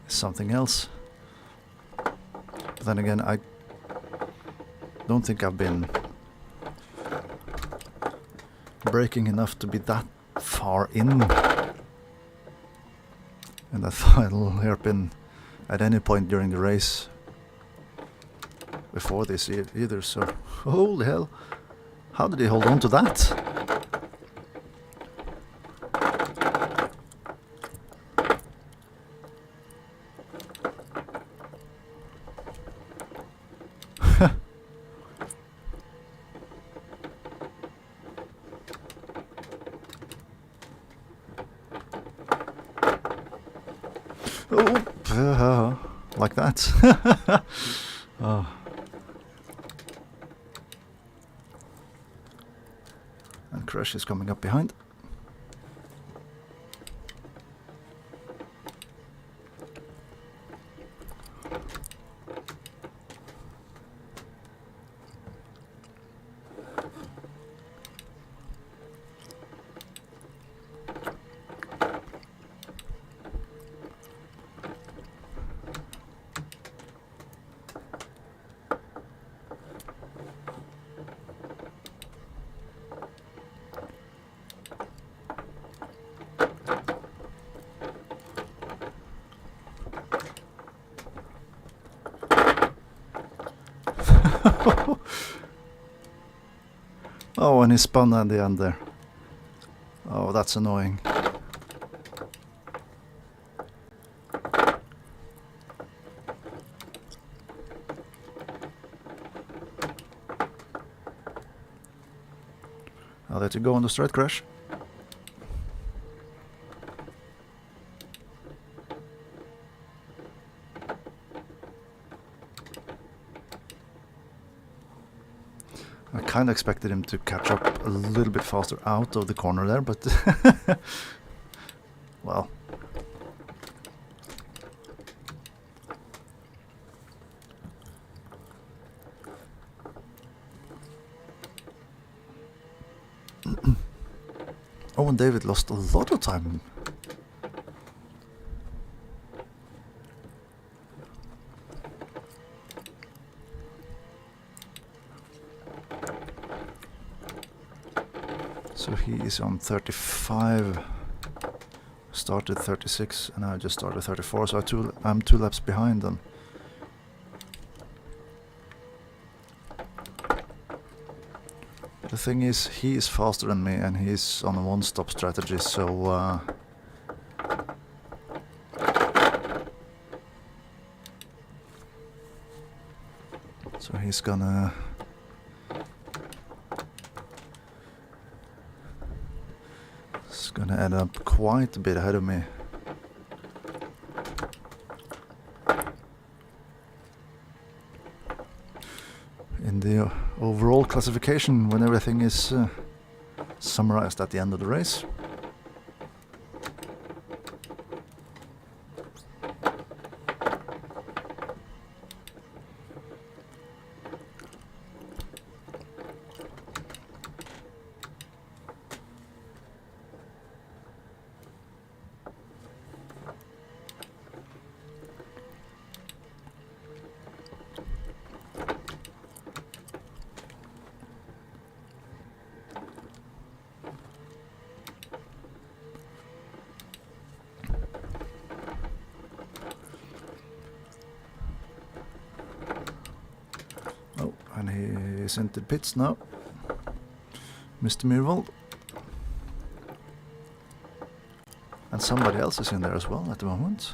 something else. But then again, I don't think I've been braking enough to be that far in that final hairpin at any point during the race before this either, so holy hell, how did he hold on to that? Oh, like that. Oh. And Crush is coming up behind. Oh, and he spun at the end there. Oh, that's annoying. I'll let you go on the straight, Crash. I kind of expected him to catch up a little bit faster out of the corner there, but well. Oh, and David lost a lot of time. So he is on 35, started 36, and I just started 34, so I'm 2 laps behind them. The thing is, he is faster than me, and he's on a one-stop strategy, so he's gonna end up quite a bit ahead of me. In the overall classification, when everything is summarized at the end of the race. And he is into the pits now, Mr. Myhrvold. And somebody else is in there as well at the moment.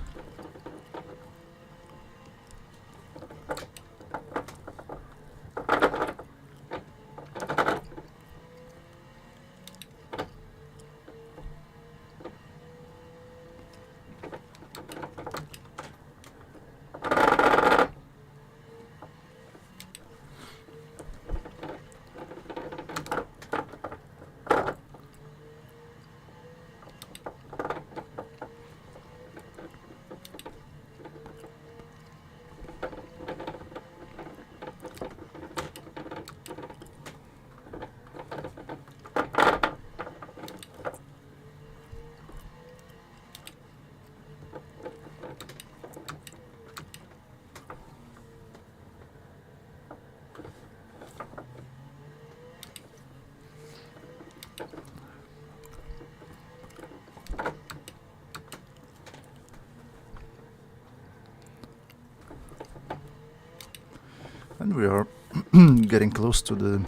And we are getting close to the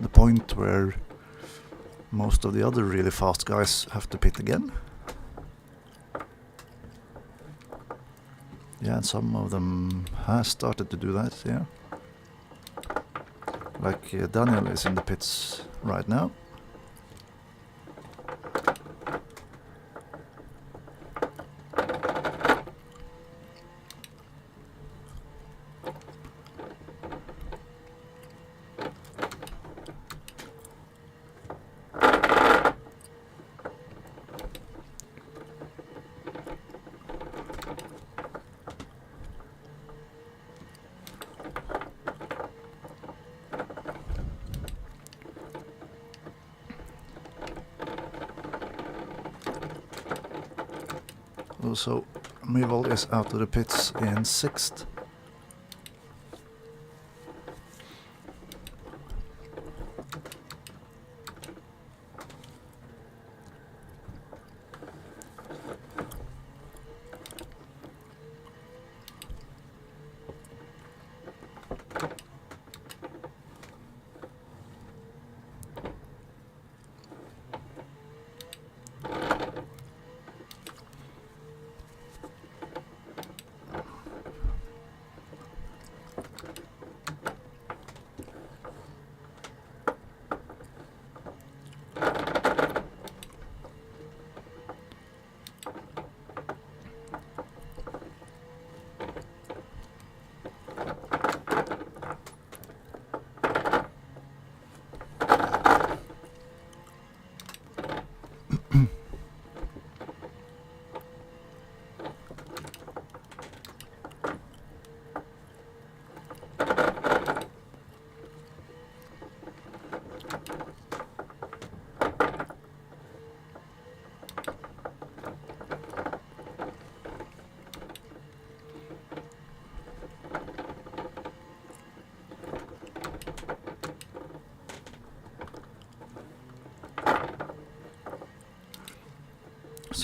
point where most of the other really fast guys have to pit again. Yeah, and some of them have started to do that, yeah. Like Daniel is in the pits right now. Also, Myhrvold is out of the pits in 6th.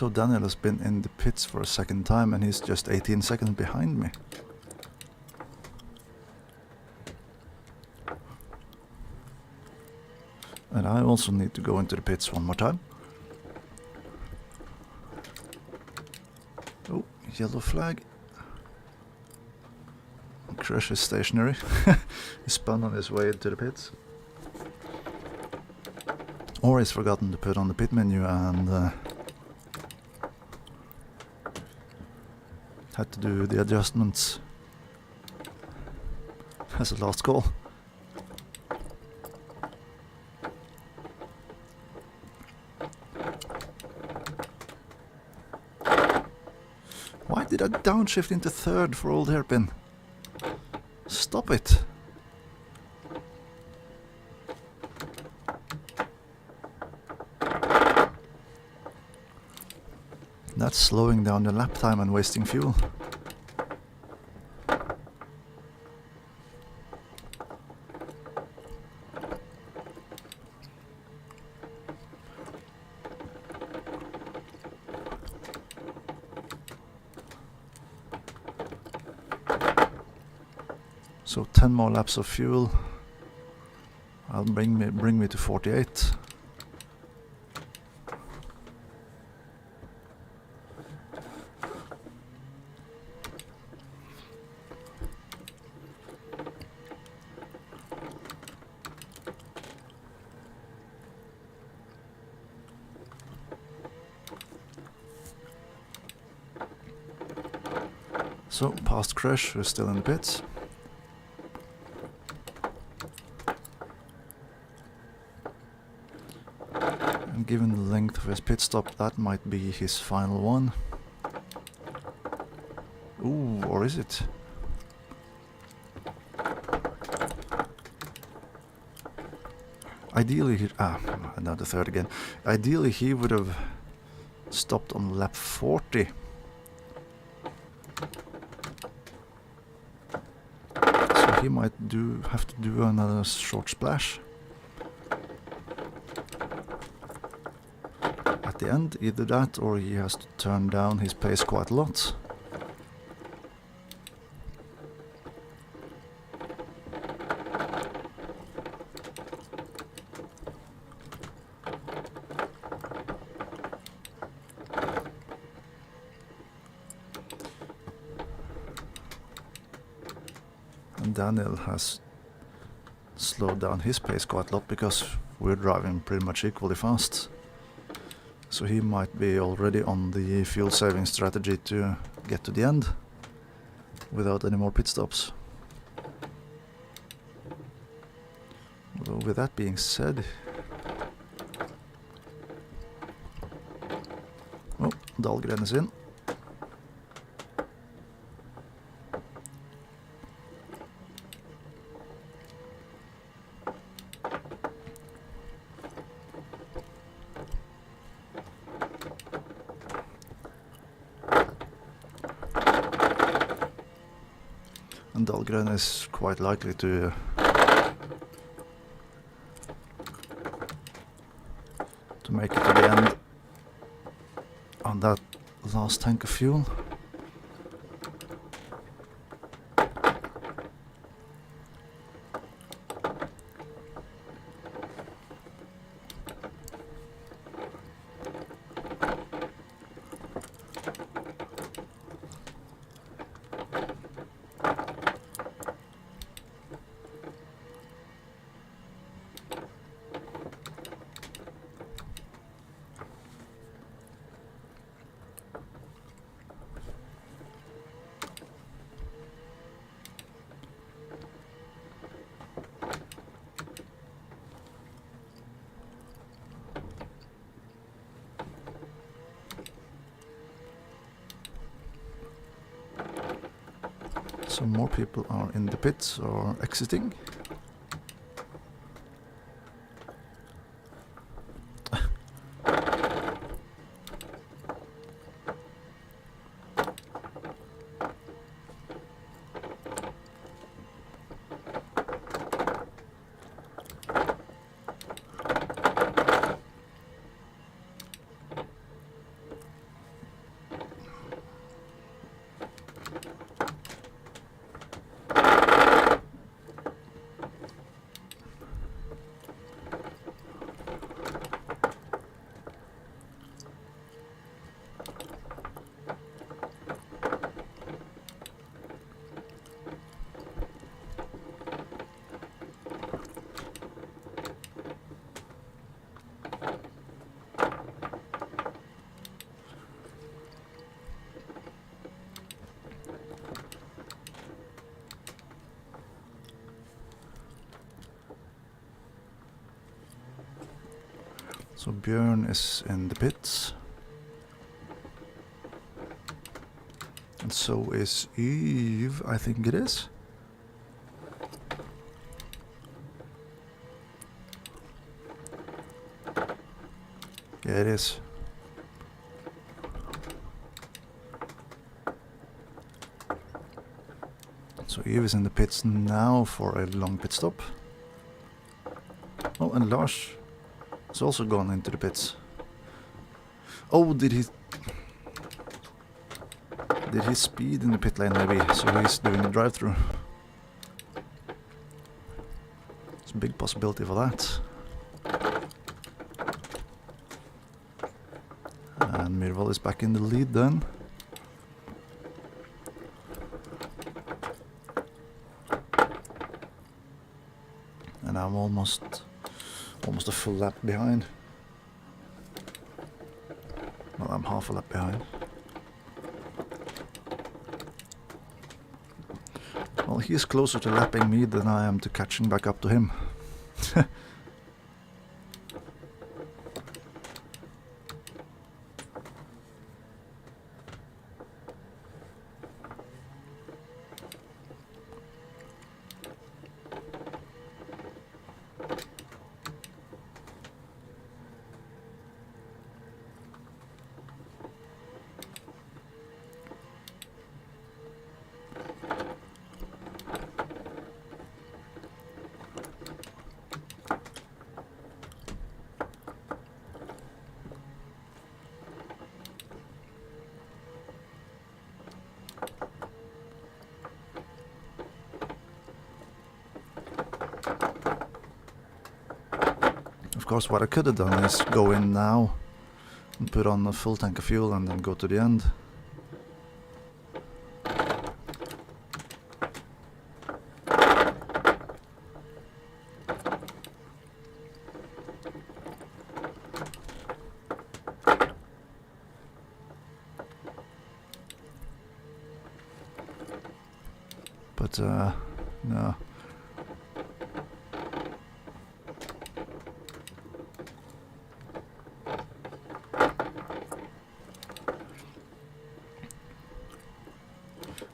So Daniel has been in the pits for a second time and he's just 18 seconds behind me. And I also need to go into the pits one more time. Oh, yellow flag. Crush is stationary. He spun on his way into the pits. Or he's forgotten to put on the pit menu and had to do the adjustments as a last call. Why did I downshift into third for old hairpin? Stop it! That's slowing down the lap time and wasting fuel. So 10 more laps of fuel. I'll bring me to 48. So past Crash, who's still in the pits. And given the length of his pit stop, that might be his final one. Ooh, or is it? Ideally, now the third again. Ideally, he would have stopped on lap 40. So he might have to do another short splash. At the end, either that or he has to turn down his pace quite a lot. And Daniel has slowed down his pace quite a lot because we're driving pretty much equally fast. So he might be already on the fuel saving strategy to get to the end without any more pit stops. Although with that being said... Oh, Dahlgren is in. And Dahlgren is quite likely to make it to the end on that last tank of fuel. So more people are in the pits or exiting. So Björn is in the pits. And so is Eve, I think it is. Yeah, it is. So Eve is in the pits now for a long pit stop. Oh, and Lars has also gone into the pits. Oh, did he speed in the pit lane maybe? So he's doing a drive-through. There's a big possibility for that. And Mirval is back in the lead then. And I'm almost a full lap behind. Well, I'm half a lap behind. Well, he's closer to lapping me than I am to catching back up to him. Of course, what I could have done is go in now and put on a full tank of fuel and then go to the end. But no.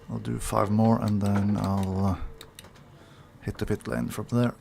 I'll do 5 more and then I'll hit the pit lane from there.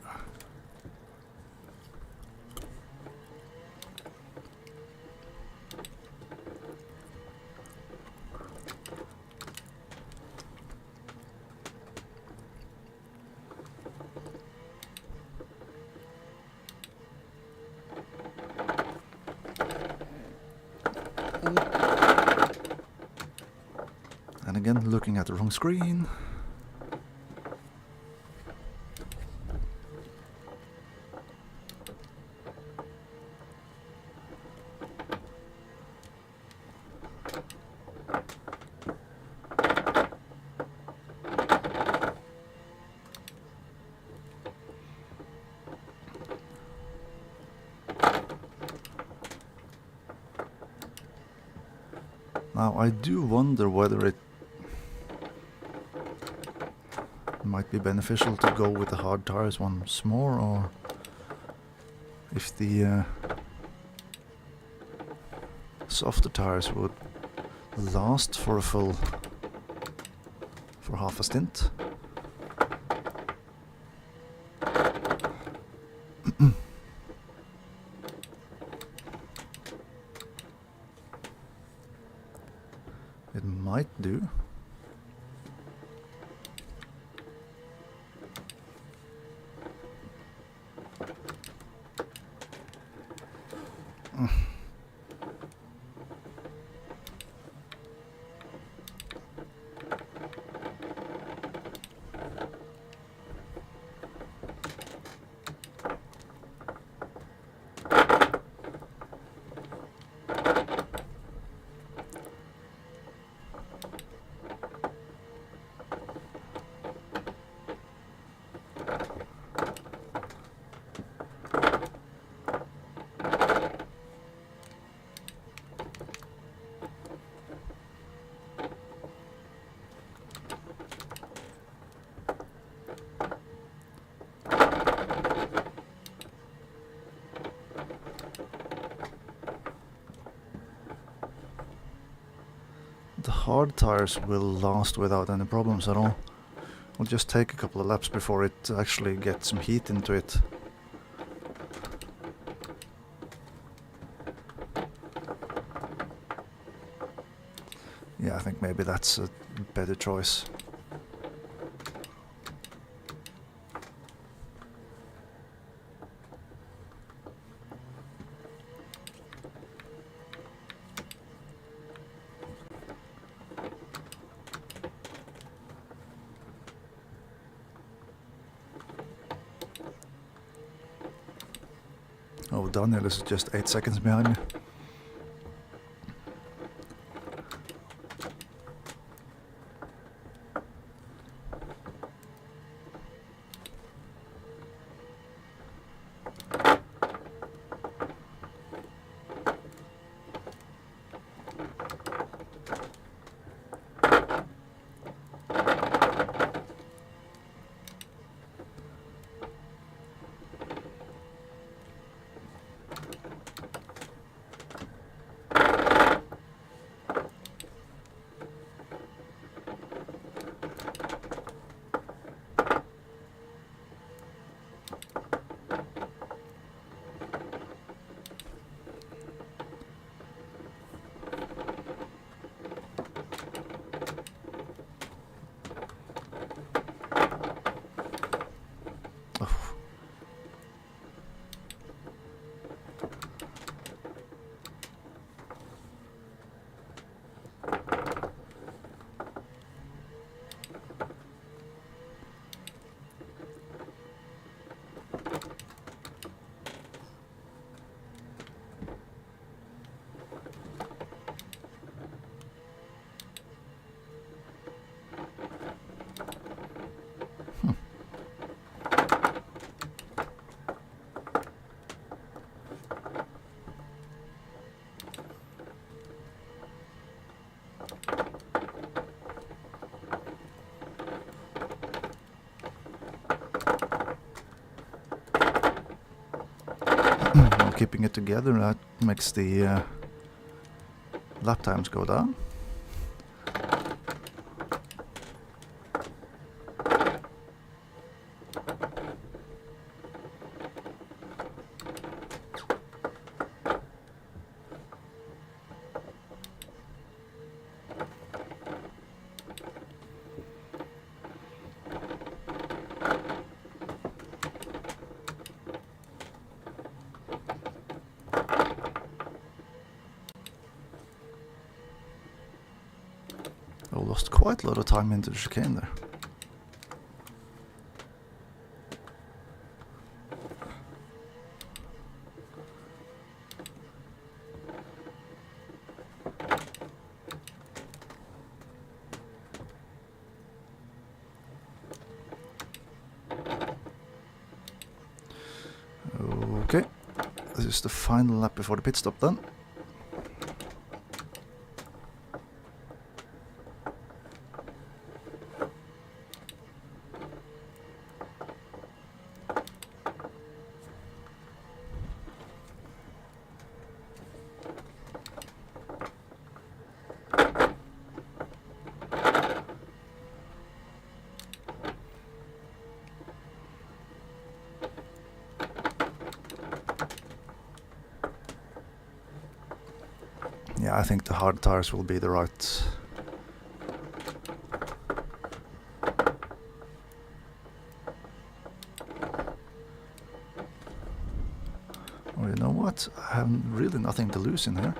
And again, looking at the wrong screen. Now I do wonder whether it might be beneficial to go with the hard tires once more, or if the softer tires would last for half a stint. It might do. hard tires will last without any problems at all. We'll just take a couple of laps before it actually gets some heat into it. Yeah, I think maybe that's a better choice. Oh, Daniel is just 8 seconds behind me. Keeping it together, that makes the lap times go down. I lost quite a lot of time into the chicane there. Okay, this is the final lap before the pit stop then. Yeah, I think the hard tires will be the right... Oh, you know what? I have really nothing to lose in here.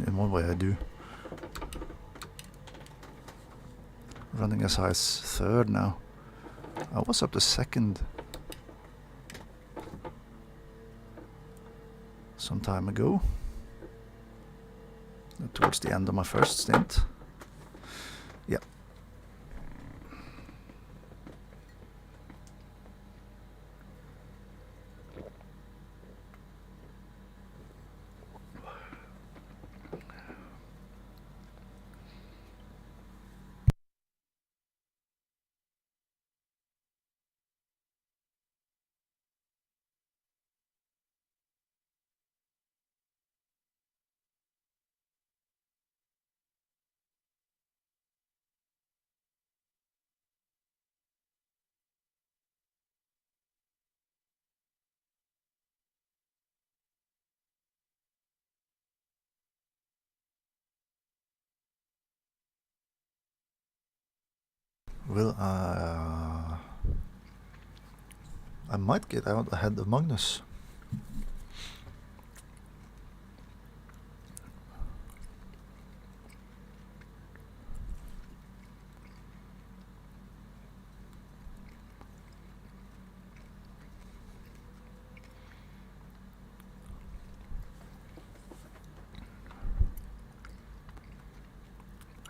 In one way I do. Running as high as third now. I was up to second some time ago. Towards the end of my first stint. Yeah. Will I might get out ahead of Magnus.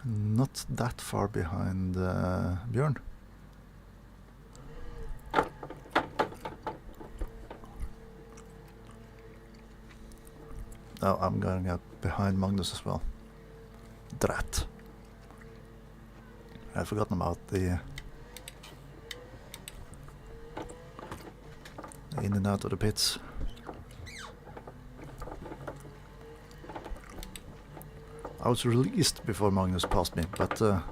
Not that far behind Björn. Oh, I'm going up behind Magnus as well. Drat. I'd forgotten about the in and out of the pits. I was released before Magnus passed me, but oh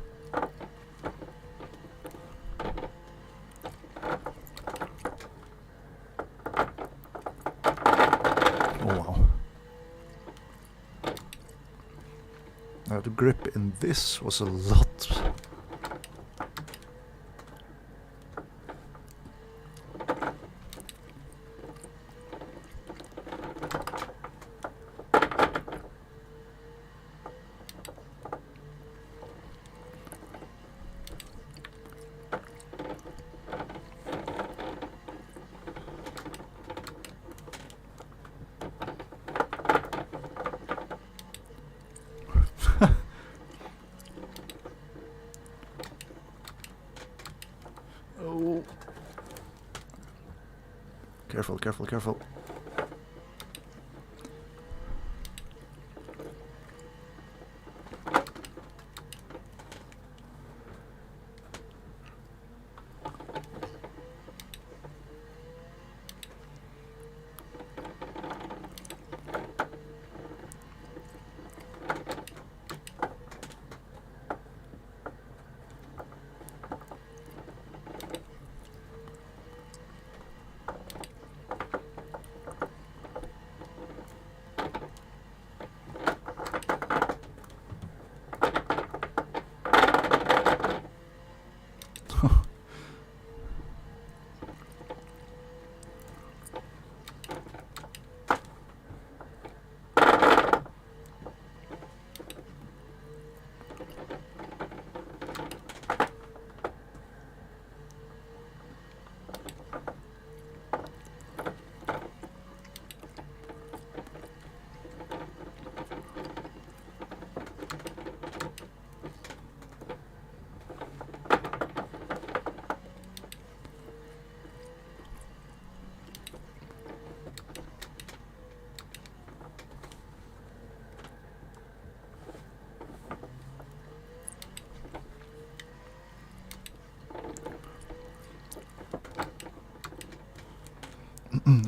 wow. Now the grip in this was a lot. Oh. Careful, careful, careful.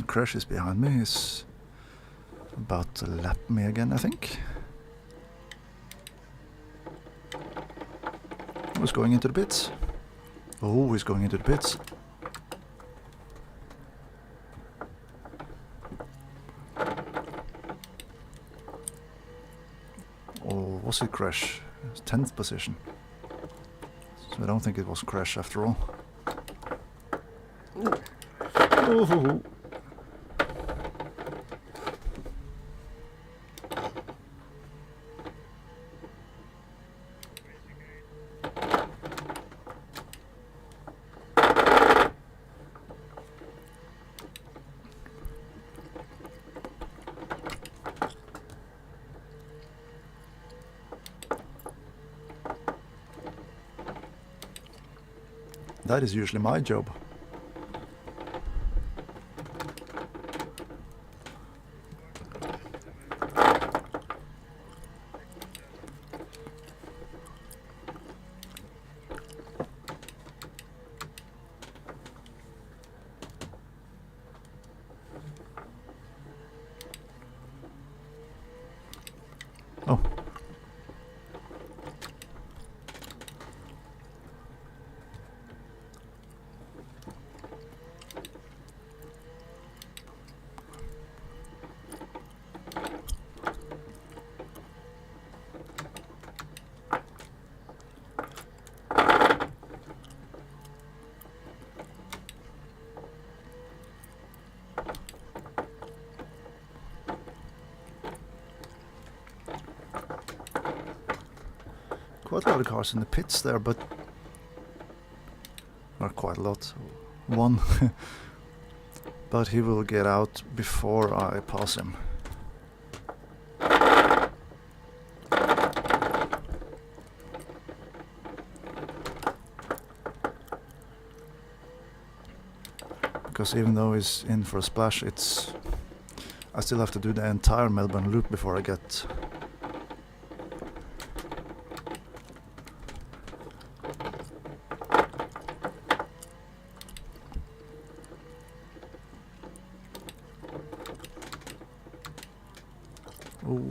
Crash is behind me, is about to lap me again, I think. Who's going into the pits? Oh, he's going into the pits. Or was it Crash? 10th position. So I don't think it was Crash after all. Oh. That is usually my job. Oh. quite a lot of cars in the pits there, but not quite a lot. One. But he will get out before I pass him. Because even though he's in for a splash, I still have to do the entire Melbourne loop before I get... Ooh.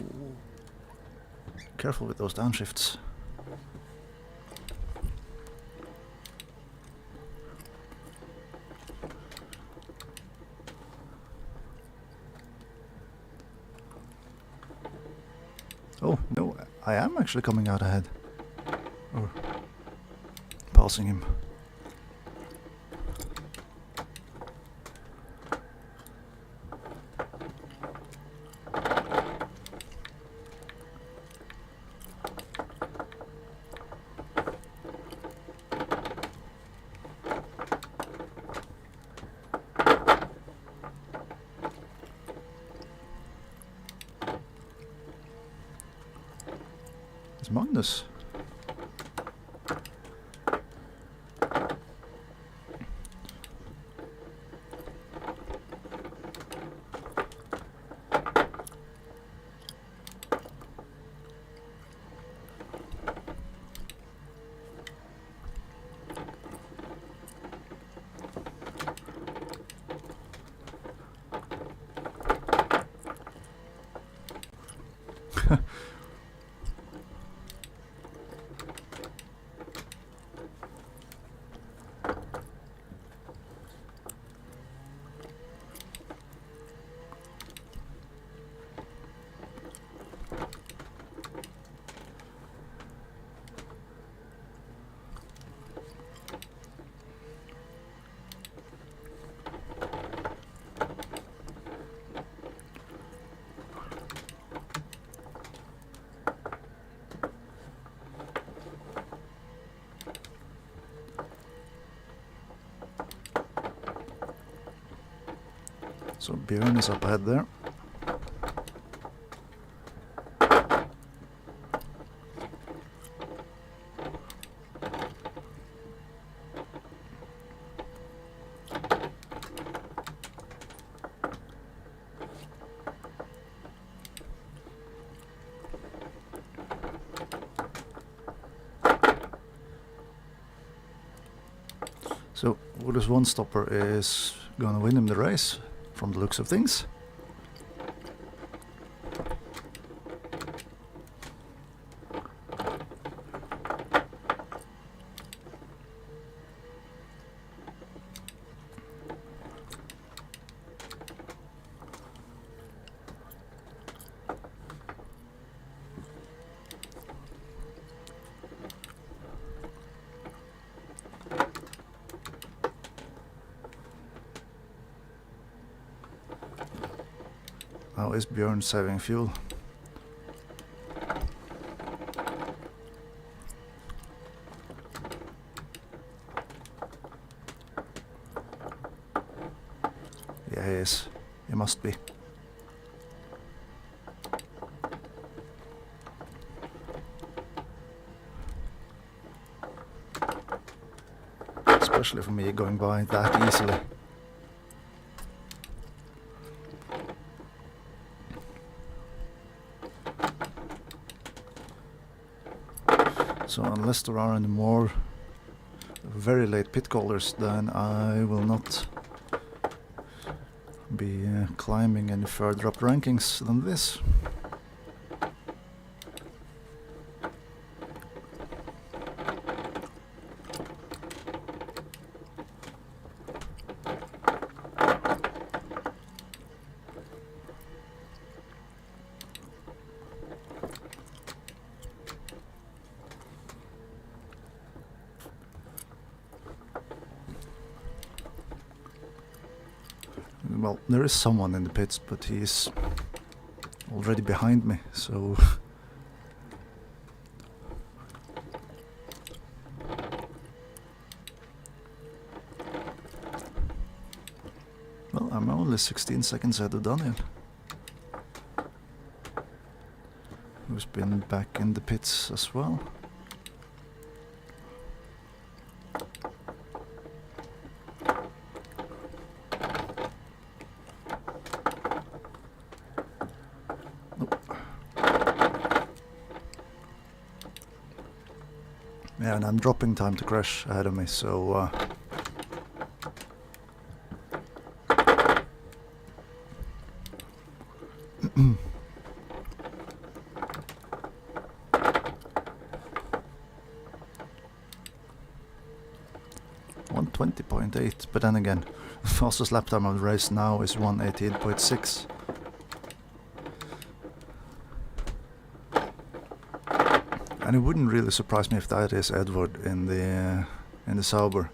Careful with those downshifts. Oh, no, I am actually coming out ahead. Or passing him. It's Magnus. So Björn is up ahead there. So Woodless One Stopper is gonna win him the race, from the looks of things. How is Björn saving fuel? Yeah, he is. He must be. Especially for me going by that easily. So unless there are any more very late pit callers, then I will not be climbing any further up rankings than this. Well, there is someone in the pits, but he's already behind me, so I'm only 16 seconds ahead of Daniel, who's been back in the pits as well. Yeah, and I'm dropping time to crash ahead of me, so 120.8, but then again, fastest lap time of the race now is 118.6. And it wouldn't really surprise me if that is Edward in the Sauber.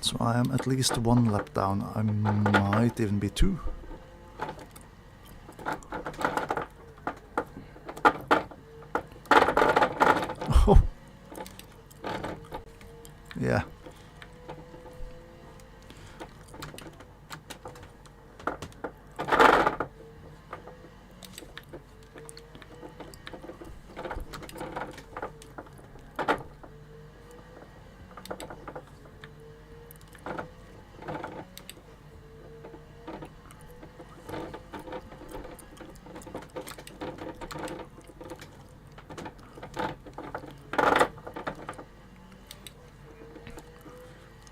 So I am at least 1 lap down. I might even be 2. Oh! Yeah.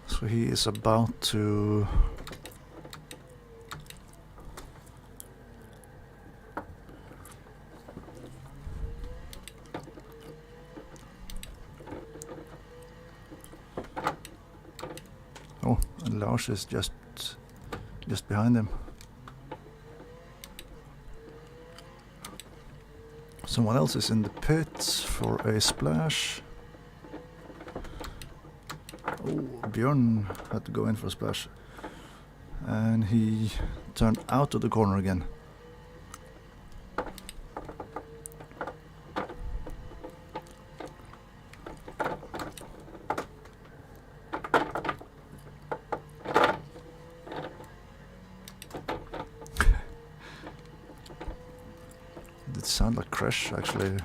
So he is about to... Oh, and Lars is just behind him. Someone else is in the pits for a splash. Oh, Björn had to go in for a splash. And he turned out of the corner again. Did sound like crash actually.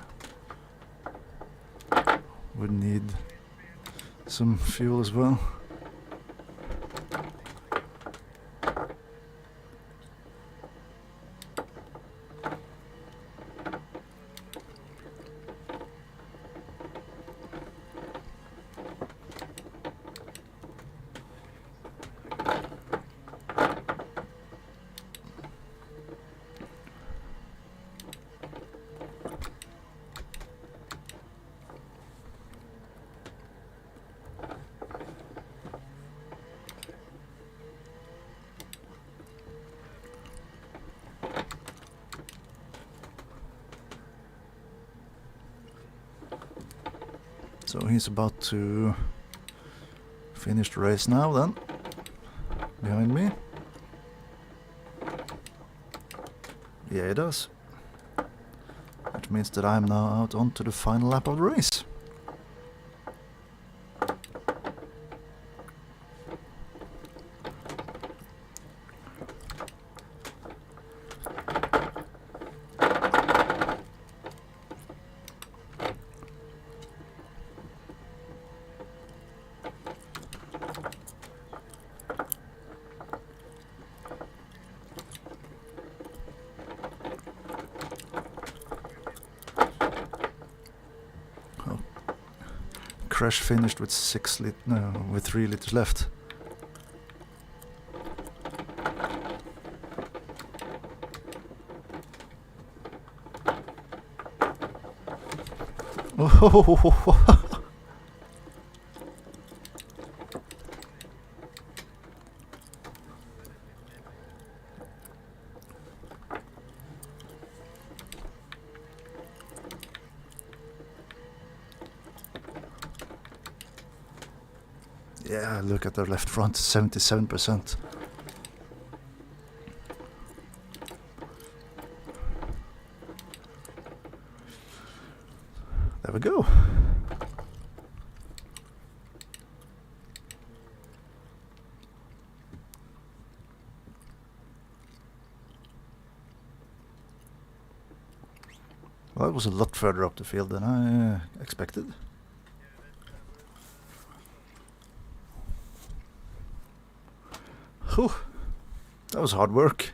Would need some fuel as well. So he's about to finish the race now then, behind me. Yeah, he does. Which means that I'm now out onto the final lap of the race. Crash finished with 3 liters left. Oh, yeah, look at the left front, 77%. There we go. Well, that was a lot further up the field than I expected. Whew, that was hard work.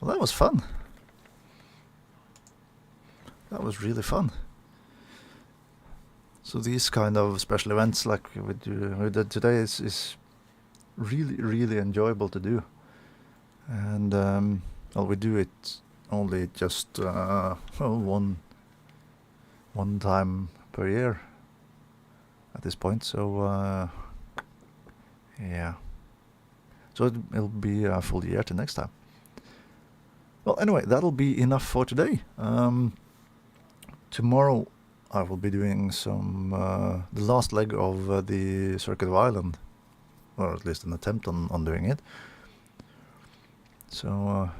Well, that was fun. That was really fun. So these kind of special events like we did today is really enjoyable to do. And well, we do it only just one time per year at this point. So yeah. So it'll be a full year to next time. Well, anyway, that'll be enough for today. Tomorrow I will be doing some the last leg of the Circuit of Ireland, or at least an attempt on doing it. So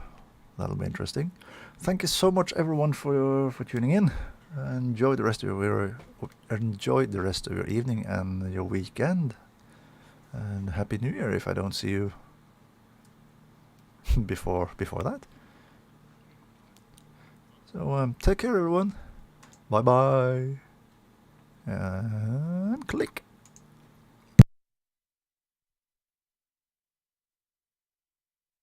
that'll be interesting. Thank you so much, everyone, for tuning in. Enjoy the rest of your evening and your weekend. And Happy New Year if I don't see you before that. So take care, everyone. Bye bye. And click.